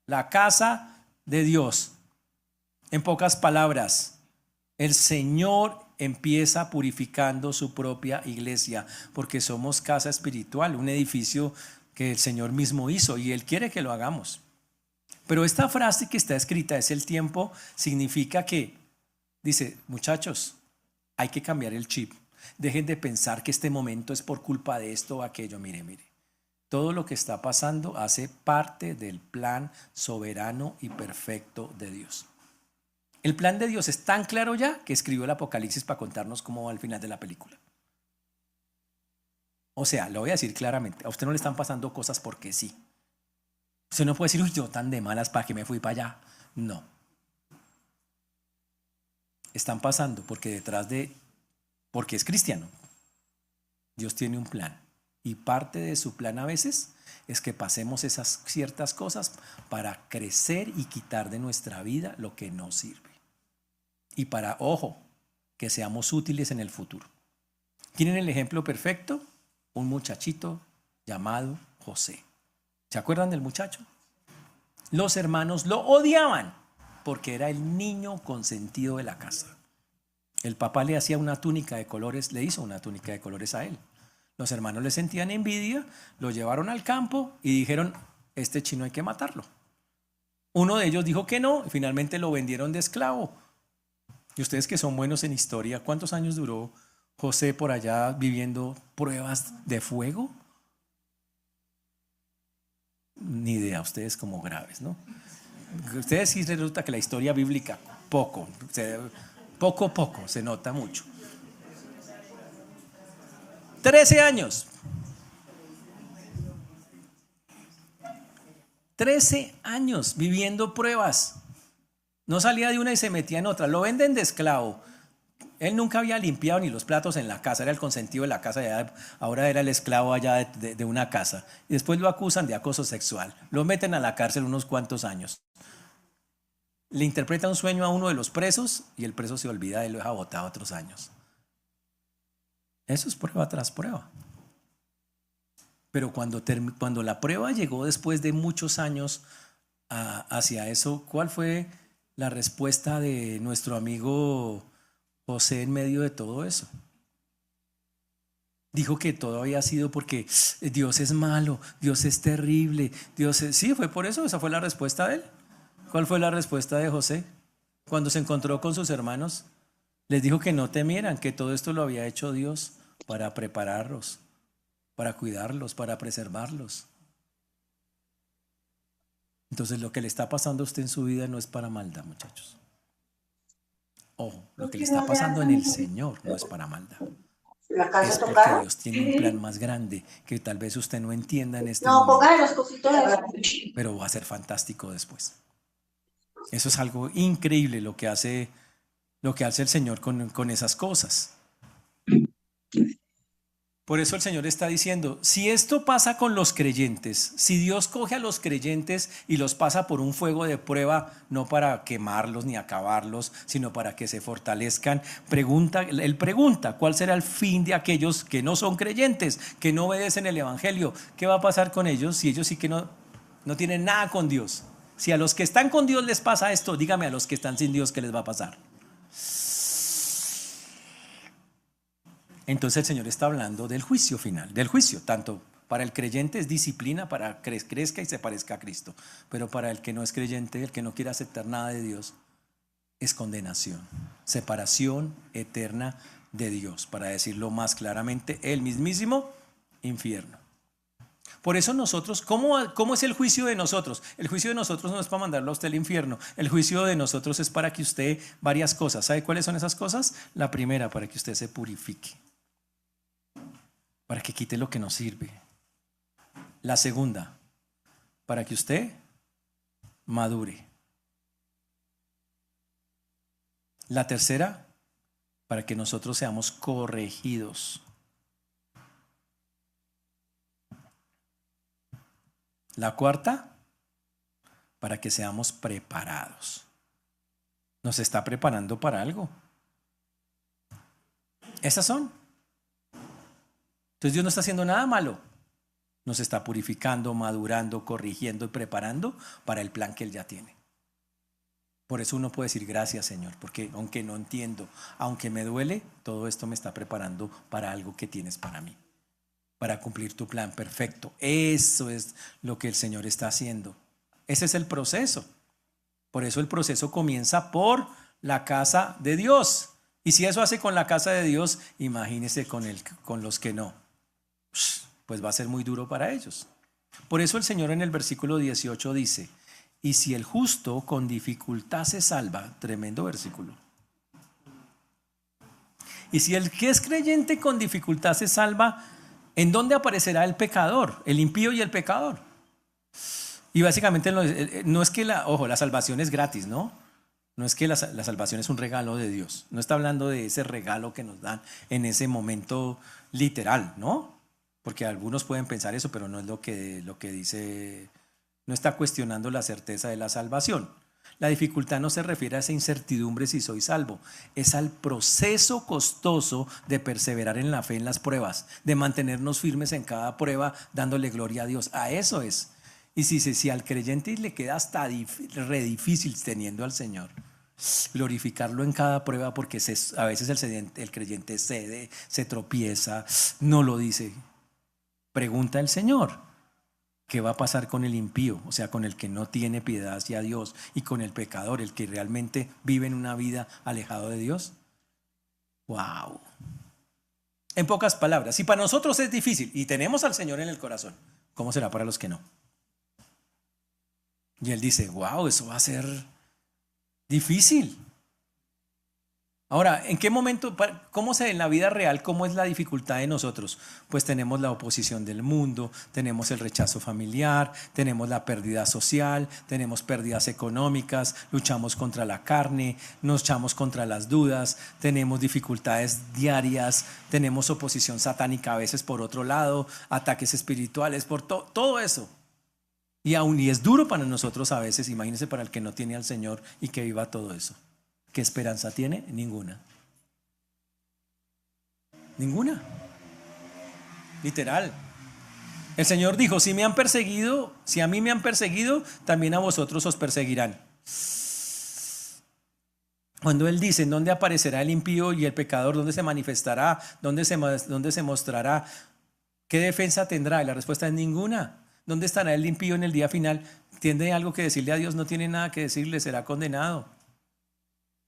la casa de Dios. En pocas palabras, el Señor empieza purificando su propia iglesia, porque somos casa espiritual, un edificio que el Señor mismo hizo y Él quiere que lo hagamos. Pero esta frase que está escrita, es el tiempo, significa que dice, muchachos, hay que cambiar el chip. Dejen de pensar que este momento es por culpa de esto o aquello. Mire. Todo lo que está pasando hace parte del plan soberano y perfecto de Dios. El plan de Dios es tan claro ya que escribió el Apocalipsis para contarnos cómo va al final de la película. O sea, lo voy a decir claramente, a usted no le están pasando cosas porque sí. Usted no puede decir, uy, yo tan de malas, ¿para qué me fui para allá? No. Están pasando porque porque es cristiano. Dios tiene un plan. Y parte de su plan a veces es que pasemos esas ciertas cosas para crecer y quitar de nuestra vida lo que no sirve. Y para, ojo, que seamos útiles en el futuro. ¿Quieren el ejemplo perfecto? Un muchachito llamado José. ¿Se acuerdan del muchacho? Los hermanos lo odiaban porque era el niño consentido de la casa. El papá le hacía una túnica de colores, le hizo una túnica de colores a él. Los hermanos le sentían envidia, lo llevaron al campo y dijeron, este chino hay que matarlo. Uno de ellos dijo que no y finalmente lo vendieron de esclavo. Y ustedes que son buenos en historia, ¿cuántos años duró José por allá viviendo pruebas de fuego? Ni idea, ustedes como graves, ¿no? Ustedes sí resulta que la historia bíblica, poco se nota mucho. 13 años. 13 años viviendo pruebas. No salía de una y se metía en otra. Lo venden de esclavo. Él nunca había limpiado ni los platos en la casa, era el consentido de la casa, ahora era el esclavo allá de una casa. Y después lo acusan de acoso sexual, lo meten a la cárcel unos cuantos años. Le interpreta un sueño a uno de los presos y el preso se olvida y lo deja botado otros años. Eso es prueba tras prueba. Pero cuando la prueba llegó después de muchos años hacia eso, ¿cuál fue la respuesta de nuestro amigo José en medio de todo eso? Dijo que todo había sido porque Dios es malo, Dios es terrible, Sí, fue por eso, esa fue la respuesta de él. ¿Cuál fue la respuesta de José? Cuando se encontró con sus hermanos, les dijo que no temieran, que todo esto lo había hecho Dios para prepararlos, para cuidarlos, para preservarlos. Entonces lo que le está pasando a usted en su vida no es para maldad, muchachos. Ojo, lo que le está pasando en el Señor no es para maldad. Es porque Dios tiene un plan más grande que tal vez usted no entienda en este momento. Pero va a ser fantástico después. Eso es algo increíble lo que hace el Señor con esas cosas. Por eso el Señor está diciendo, si esto pasa con los creyentes, si Dios coge a los creyentes y los pasa por un fuego de prueba, no para quemarlos ni acabarlos, sino para que se fortalezcan, Él pregunta, ¿cuál será el fin de aquellos que no son creyentes, que no obedecen el Evangelio? ¿Qué va a pasar con ellos si ellos sí que no tienen nada con Dios? Si a los que están con Dios les pasa esto, dígame a los que están sin Dios, ¿qué les va a pasar? Entonces el Señor está hablando del juicio final, del juicio, tanto para el creyente es disciplina para que crezca y se parezca a Cristo, pero para el que no es creyente, el que no quiere aceptar nada de Dios, es condenación, separación eterna de Dios, para decirlo más claramente, el mismísimo infierno. Por eso nosotros, ¿cómo es el juicio de nosotros? El juicio de nosotros no es para mandarlo a usted al infierno. El juicio de nosotros es para que usted, varias cosas. ¿Sabe cuáles son esas cosas? La primera, para que usted se purifique, para que quite lo que no sirve. La segunda, para que usted madure. La tercera, para que nosotros seamos corregidos. La cuarta, para que seamos preparados. Nos está preparando para algo. Esas son. Entonces Dios no está haciendo nada malo. Nos está purificando, madurando, corrigiendo y preparando para el plan que Él ya tiene. Por eso uno puede decir gracias, Señor, porque aunque no entiendo, aunque me duele, todo esto me está preparando para algo que tienes para mí, para cumplir tu plan perfecto. Eso es lo que el Señor está haciendo. Ese es el proceso. Por eso el proceso comienza por la casa de Dios. Y si eso hace con la casa de Dios, imagínese con los que no. Pues va a ser muy duro para ellos. Por eso el Señor en el versículo 18 dice, y si el justo con dificultad se salva, tremendo versículo. Y si el que es creyente con dificultad se salva, ¿en dónde aparecerá el pecador, el impío y el pecador? Y básicamente no es que la salvación es gratis, ¿no? No es que la salvación es un regalo de Dios. No está hablando de ese regalo que nos dan en ese momento literal, ¿no? Porque algunos pueden pensar eso, pero no es lo que dice, no está cuestionando la certeza de la salvación. La dificultad no se refiere a esa incertidumbre si soy salvo, es al proceso costoso de perseverar en la fe en las pruebas, de mantenernos firmes en cada prueba, dándole gloria a Dios. A eso es. Y si al creyente le queda hasta re difícil teniendo al Señor, glorificarlo en cada prueba, porque a veces el creyente cede, se tropieza, no lo dice. Pregunta el Señor, ¿qué va a pasar con el impío? O sea, con el que no tiene piedad hacia Dios, y con el pecador, el que realmente vive en una vida alejado de Dios. ¡Wow! En pocas palabras, si para nosotros es difícil y tenemos al Señor en el corazón, ¿cómo será para los que no? Y Él dice, wow, eso va a ser difícil. Ahora, ¿en qué momento, cómo se ve en la vida real, cómo es la dificultad de nosotros? Pues tenemos la oposición del mundo, tenemos el rechazo familiar, tenemos la pérdida social, tenemos pérdidas económicas, luchamos contra la carne, nos echamos contra las dudas, tenemos dificultades diarias, tenemos oposición satánica a veces por otro lado, ataques espirituales, por todo eso. Y aún y es duro para nosotros a veces, imagínense para el que no tiene al Señor y que viva todo eso. ¿Qué esperanza tiene? Ninguna. Ninguna. Literal. El Señor dijo, si me han perseguido, si a mí me han perseguido, también a vosotros os perseguirán. Cuando Él dice, ¿en dónde aparecerá el impío y el pecador? ¿Dónde se manifestará? ¿Dónde se mostrará? ¿Qué defensa tendrá? Y la respuesta es ninguna. ¿Dónde estará el impío en el día final? ¿Tiene algo que decirle a Dios? No tiene nada que decirle, será condenado.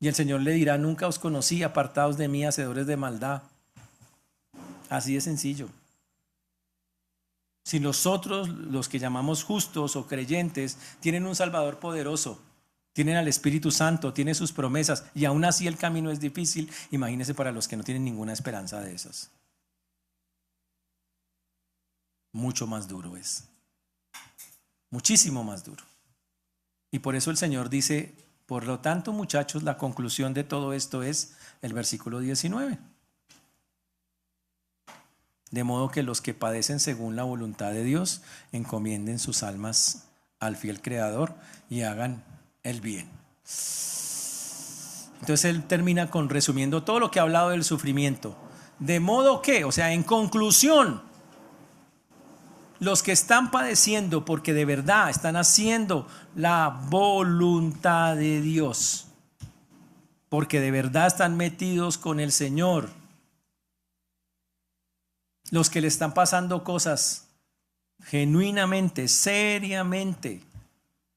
Y el Señor le dirá, nunca os conocí, apartados de mí, hacedores de maldad. Así de sencillo. Si nosotros, los que llamamos justos o creyentes, tienen un Salvador poderoso, tienen al Espíritu Santo, tienen sus promesas, y aún así el camino es difícil, imagínense para los que no tienen ninguna esperanza de esas. Mucho más duro es. Muchísimo más duro. Y por eso el Señor dice, por lo tanto, muchachos, la conclusión de todo esto es el versículo 19. De modo que los que padecen según la voluntad de Dios encomienden sus almas al fiel Creador y hagan el bien. Entonces él termina con resumiendo todo lo que ha hablado del sufrimiento. De modo que, o sea, en conclusión, los que están padeciendo porque de verdad están haciendo la voluntad de Dios, porque de verdad están metidos con el Señor, los que le están pasando cosas genuinamente, seriamente,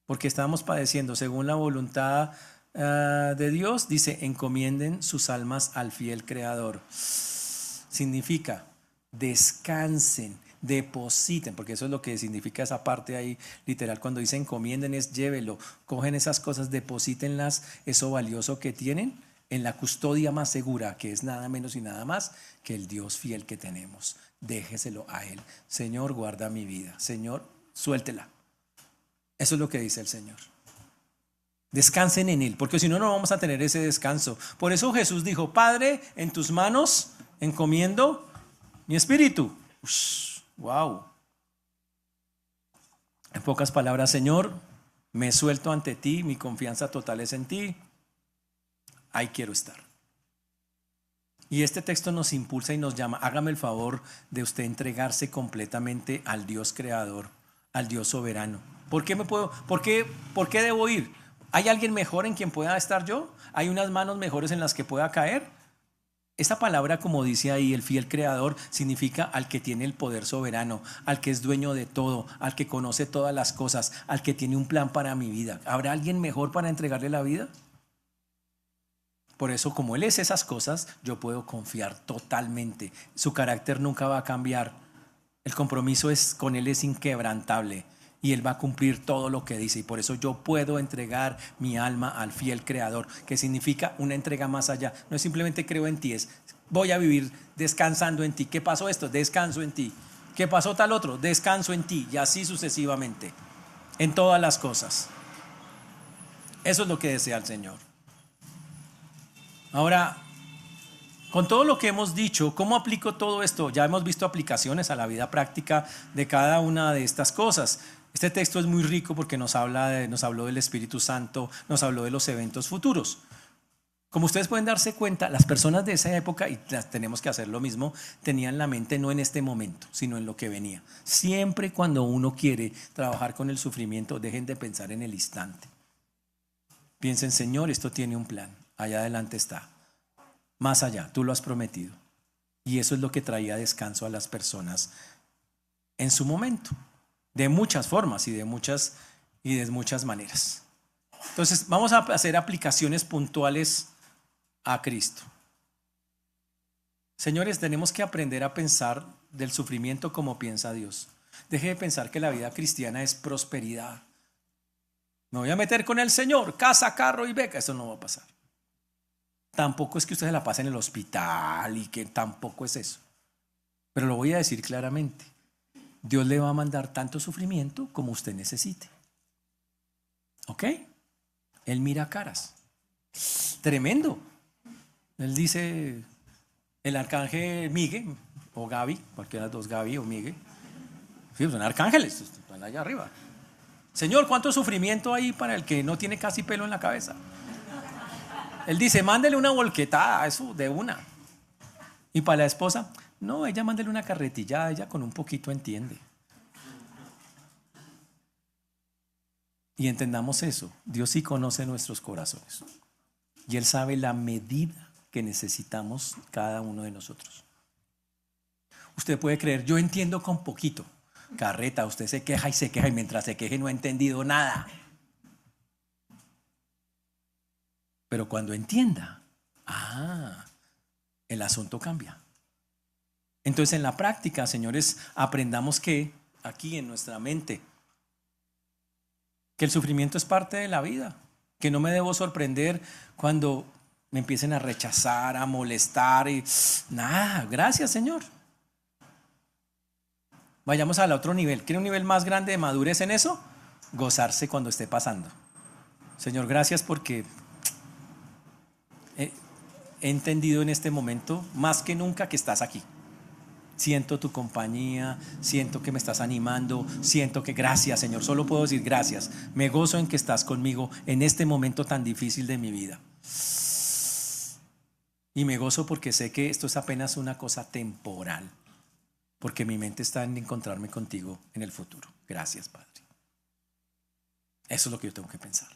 porque estamos padeciendo según la voluntad de Dios, dice, encomienden sus almas al fiel Creador. Significa, descansen, depositen, porque eso es lo que significa esa parte ahí literal cuando dice encomienden, es llévelo, cogen esas cosas, deposítenlas, eso valioso que tienen en la custodia más segura, que es nada menos y nada más que el Dios fiel que tenemos. Déjeselo a Él. Señor, guarda mi vida. Señor, suéltela. Eso es lo que dice el Señor. Descansen en Él, porque si no, no vamos a tener ese descanso. Por eso Jesús dijo, Padre, en tus manos encomiendo mi espíritu. Wow. En pocas palabras, Señor, me suelto ante ti, mi confianza total es en ti. Ahí quiero estar. Y este texto nos impulsa y nos llama, hágame el favor de usted entregarse completamente al Dios creador, al Dios soberano. ¿Por qué debo ir? ¿Hay alguien mejor en quien pueda estar yo? ¿Hay unas manos mejores en las que pueda caer? Esta palabra, como dice ahí, el fiel creador, significa al que tiene el poder soberano, al que es dueño de todo, al que conoce todas las cosas, al que tiene un plan para mi vida. ¿Habrá alguien mejor para entregarle la vida? Por eso, como Él es esas cosas, yo puedo confiar totalmente. Su carácter nunca va a cambiar. El compromiso con Él es inquebrantable y Él va a cumplir todo lo que dice. Y por eso yo puedo entregar mi alma al fiel Creador, que significa una entrega más allá. No es simplemente creo en ti, es voy a vivir descansando en ti. ¿Qué pasó esto? Descanso en ti. ¿Qué pasó tal otro? Descanso en ti. Y así sucesivamente, en todas las cosas. Eso es lo que desea el Señor. Ahora, con todo lo que hemos dicho, ¿cómo aplico todo esto? Ya hemos visto aplicaciones a la vida práctica de cada una de estas cosas. Este texto es muy rico porque nos habló del Espíritu Santo, nos habló de los eventos futuros. Como ustedes pueden darse cuenta, las personas de esa época, y tenemos que hacer lo mismo, tenían la mente no en este momento, sino en lo que venía. Siempre cuando uno quiere trabajar con el sufrimiento, dejen de pensar en el instante. Piensen, Señor, esto tiene un plan. Allá adelante está, más allá, tú lo has prometido. Y eso es lo que traía descanso a las personas en su momento, de muchas formas y de muchas maneras. Entonces vamos a hacer aplicaciones puntuales a Cristo. Señores, tenemos que aprender a pensar del sufrimiento como piensa Dios. Deje de pensar que la vida cristiana es prosperidad. Me voy a meter con el Señor, casa, carro y beca. Eso no va a pasar. Tampoco es que usted se la pase en el hospital y que tampoco es eso. Pero lo voy a decir claramente. Dios le va a mandar tanto sufrimiento como usted necesite. ¿Ok? Él mira caras. Tremendo. Él dice, el arcángel Miguel o Gaby, cualquiera de los dos, Gaby o Miguel. Sí, son arcángeles, están allá arriba. Señor, ¿cuánto sufrimiento hay para el que no tiene casi pelo en la cabeza? Él dice, mándele una volquetada, eso de una. Y para la esposa, no, ella mándele una carretillada, ella con un poquito entiende. Y entendamos eso, Dios sí conoce nuestros corazones. Y Él sabe la medida que necesitamos cada uno de nosotros. Usted puede creer, yo entiendo con poquito. Carreta, usted se queja y mientras se queje no ha entendido nada. Pero cuando entienda, el asunto cambia. Entonces en la práctica, señores, aprendamos que aquí en nuestra mente, que el sufrimiento es parte de la vida, que no me debo sorprender cuando me empiecen a rechazar, a molestar y nada, gracias Señor. Vayamos al otro nivel. ¿Quiere un nivel más grande de madurez en eso? Gozarse cuando esté pasando. Señor, gracias porque he entendido en este momento más que nunca que estás aquí. Siento tu compañía, siento que me estás animando, siento que gracias Señor, solo puedo decir gracias. Me gozo en que estás conmigo en este momento tan difícil de mi vida. Y me gozo porque sé que esto es apenas una cosa temporal. Porque mi mente está en encontrarme contigo en el futuro. Gracias, Padre. Eso es lo que yo tengo que pensar.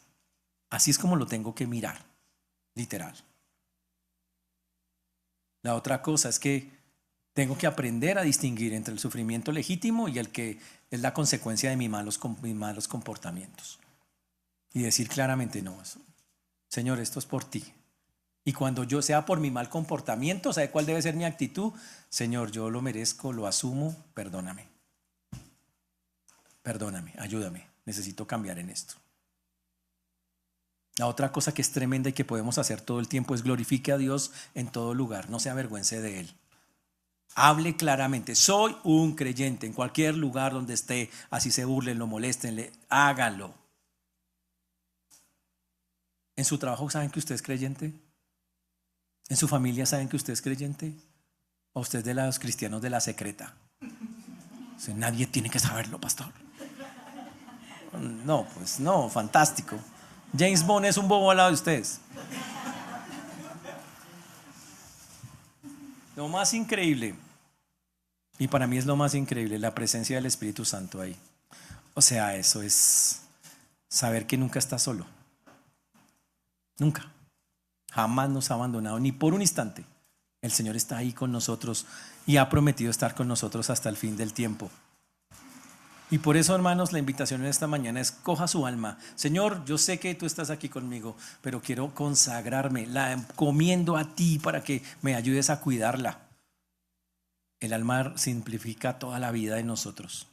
Así es como lo tengo que mirar, literal. La otra cosa es que tengo que aprender a distinguir entre el sufrimiento legítimo y el que es la consecuencia de mis malos comportamientos. Y decir claramente, no, Señor, esto es por ti. Y cuando yo sea por mi mal comportamiento, ¿sabe cuál debe ser mi actitud? Señor, yo lo merezco, lo asumo, perdóname. Perdóname, ayúdame, necesito cambiar en esto. La otra cosa que es tremenda y que podemos hacer todo el tiempo es glorifique a Dios en todo lugar, no se avergüence de Él. Hable claramente, soy un creyente en cualquier lugar donde esté, así se burlen, lo molesten, hágalo. ¿En su trabajo saben que usted es creyente? ¿En su familia saben que usted es creyente? ¿O usted es de los cristianos de la secreta? O sea, nadie tiene que saberlo, pastor. No, pues no, fantástico. James Bond es un bobo al lado de ustedes. Lo más increíble, y para mí es lo más increíble, la presencia del Espíritu Santo ahí. O sea, eso es saber que nunca está solo. Nunca. Jamás nos ha abandonado, ni por un instante. El Señor está ahí con nosotros y ha prometido estar con nosotros hasta el fin del tiempo. Y por eso, hermanos, la invitación en esta mañana es: coja su alma. Señor, yo sé que tú estás aquí conmigo, pero quiero consagrarme, la encomiendo a ti para que me ayudes a cuidarla. El alma simplifica toda la vida de nosotros.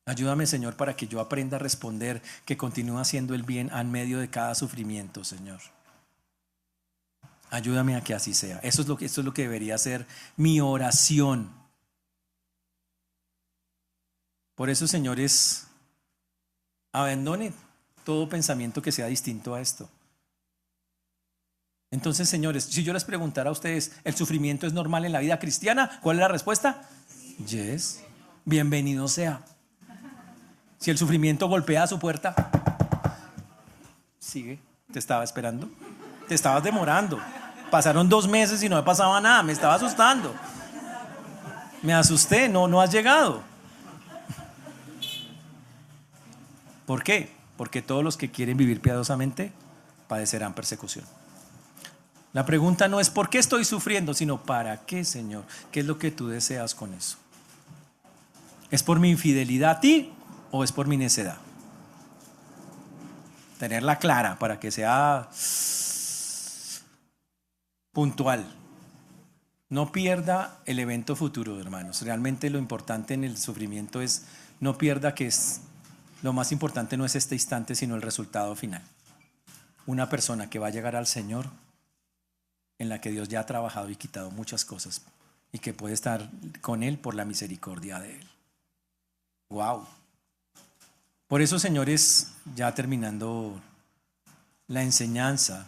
Ayúdame, Señor, para que yo aprenda a responder, que continúe haciendo el bien en medio de cada sufrimiento, Señor. Ayúdame a que así sea. Esto es lo que debería ser mi oración. Por eso, señores, abandone todo pensamiento que sea distinto a esto. Entonces, señores, si yo les preguntara a ustedes, ¿el sufrimiento es normal en la vida cristiana? ¿Cuál es la respuesta? Yes. Bienvenido sea. Si el sufrimiento golpea a su puerta, sigue. Te estaba esperando. Te estabas demorando. Pasaron 2 meses y no me pasaba nada. Me estaba asustando. Me asusté. No has llegado. ¿Por qué? Porque todos los que quieren vivir piadosamente padecerán persecución. La pregunta no es ¿por qué estoy sufriendo? Sino ¿para qué, Señor? ¿Qué es lo que tú deseas con eso? ¿Es por mi infidelidad a ti o es por mi necedad? Tenerla clara para que sea puntual. No pierda el evento futuro, hermanos. Realmente lo importante en el sufrimiento es no pierda que es lo más importante no es este instante, sino el resultado final. Una persona que va a llegar al Señor en la que Dios ya ha trabajado y quitado muchas cosas y que puede estar con Él por la misericordia de Él. Wow. Por eso, señores, ya terminando la enseñanza,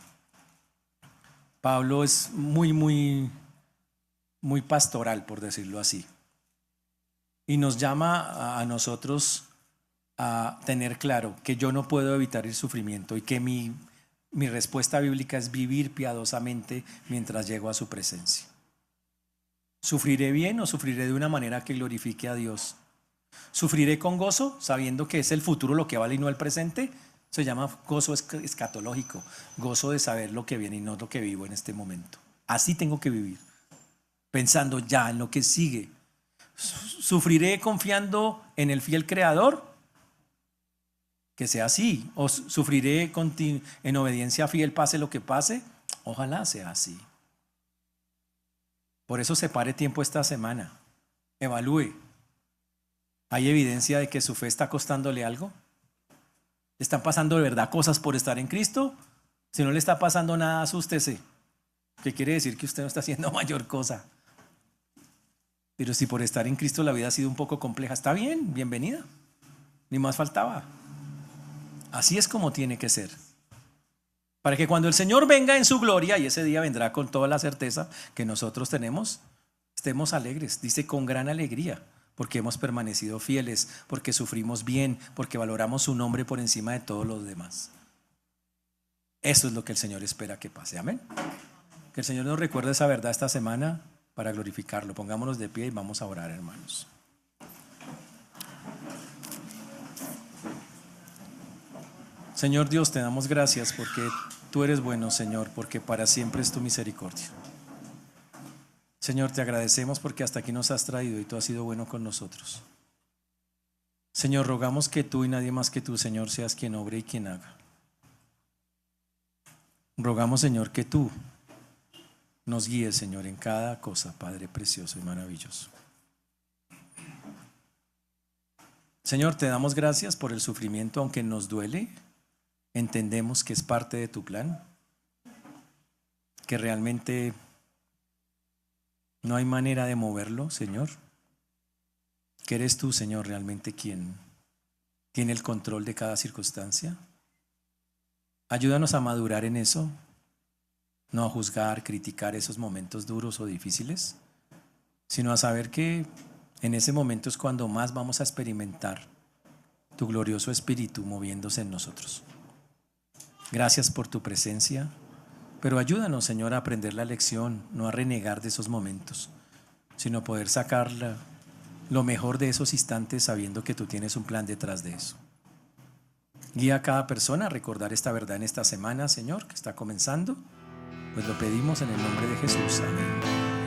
Pablo es muy pastoral, por decirlo así, y nos llama a nosotros a tener claro que yo no puedo evitar el sufrimiento y que mi respuesta bíblica es vivir piadosamente mientras llego a su presencia. ¿Sufriré bien o sufriré de una manera que glorifique a Dios? ¿Sufriré con gozo, sabiendo que es el futuro lo que vale y no el presente? Se llama gozo escatológico, gozo de saber lo que viene y no lo que vivo en este momento. Así tengo que vivir, pensando ya en lo que sigue. ¿Sufriré confiando en el fiel Creador? Que sea así. ¿O sufriré en obediencia fiel pase lo que pase? Ojalá sea así. Por eso separe tiempo esta semana. Evalúe. ¿Hay evidencia de que su fe está costándole algo? ¿Están pasando de verdad cosas por estar en Cristo? Si no le está pasando nada, asústese. ¿Qué quiere decir? Que usted no está haciendo mayor cosa. Pero si por estar en Cristo la vida ha sido un poco compleja, está bien, bienvenida. Ni más faltaba. Así es como tiene que ser. Para que cuando el Señor venga en su gloria, y ese día vendrá con toda la certeza que nosotros tenemos, estemos alegres. Dice con gran alegría, porque hemos permanecido fieles, porque sufrimos bien, porque valoramos su nombre por encima de todos los demás. Eso es lo que el Señor espera que pase. Amén. Que el Señor nos recuerde esa verdad esta semana para glorificarlo. Pongámonos de pie y vamos a orar, hermanos. Señor Dios, te damos gracias porque tú eres bueno, Señor, porque para siempre es tu misericordia. Señor, te agradecemos porque hasta aquí nos has traído y tú has sido bueno con nosotros. Señor, rogamos que tú y nadie más que tú, Señor, seas quien obre y quien haga. Rogamos, Señor, que tú nos guíes, Señor, en cada cosa, Padre precioso y maravilloso. Señor, te damos gracias por el sufrimiento, aunque nos duele. Entendemos que es parte de tu plan, que realmente no hay manera de moverlo, Señor, que eres tú, Señor, realmente quien tiene el control de cada circunstancia. Ayúdanos a madurar en eso, no a juzgar, criticar esos momentos duros o difíciles, sino a saber que en ese momento es cuando más vamos a experimentar tu glorioso Espíritu moviéndose en nosotros. Gracias por tu presencia, pero ayúdanos, Señor, a aprender la lección, no a renegar de esos momentos, sino poder sacar lo mejor de esos instantes sabiendo que tú tienes un plan detrás de eso. Guía a cada persona a recordar esta verdad en esta semana, Señor, que está comenzando, pues lo pedimos en el nombre de Jesús. Amén.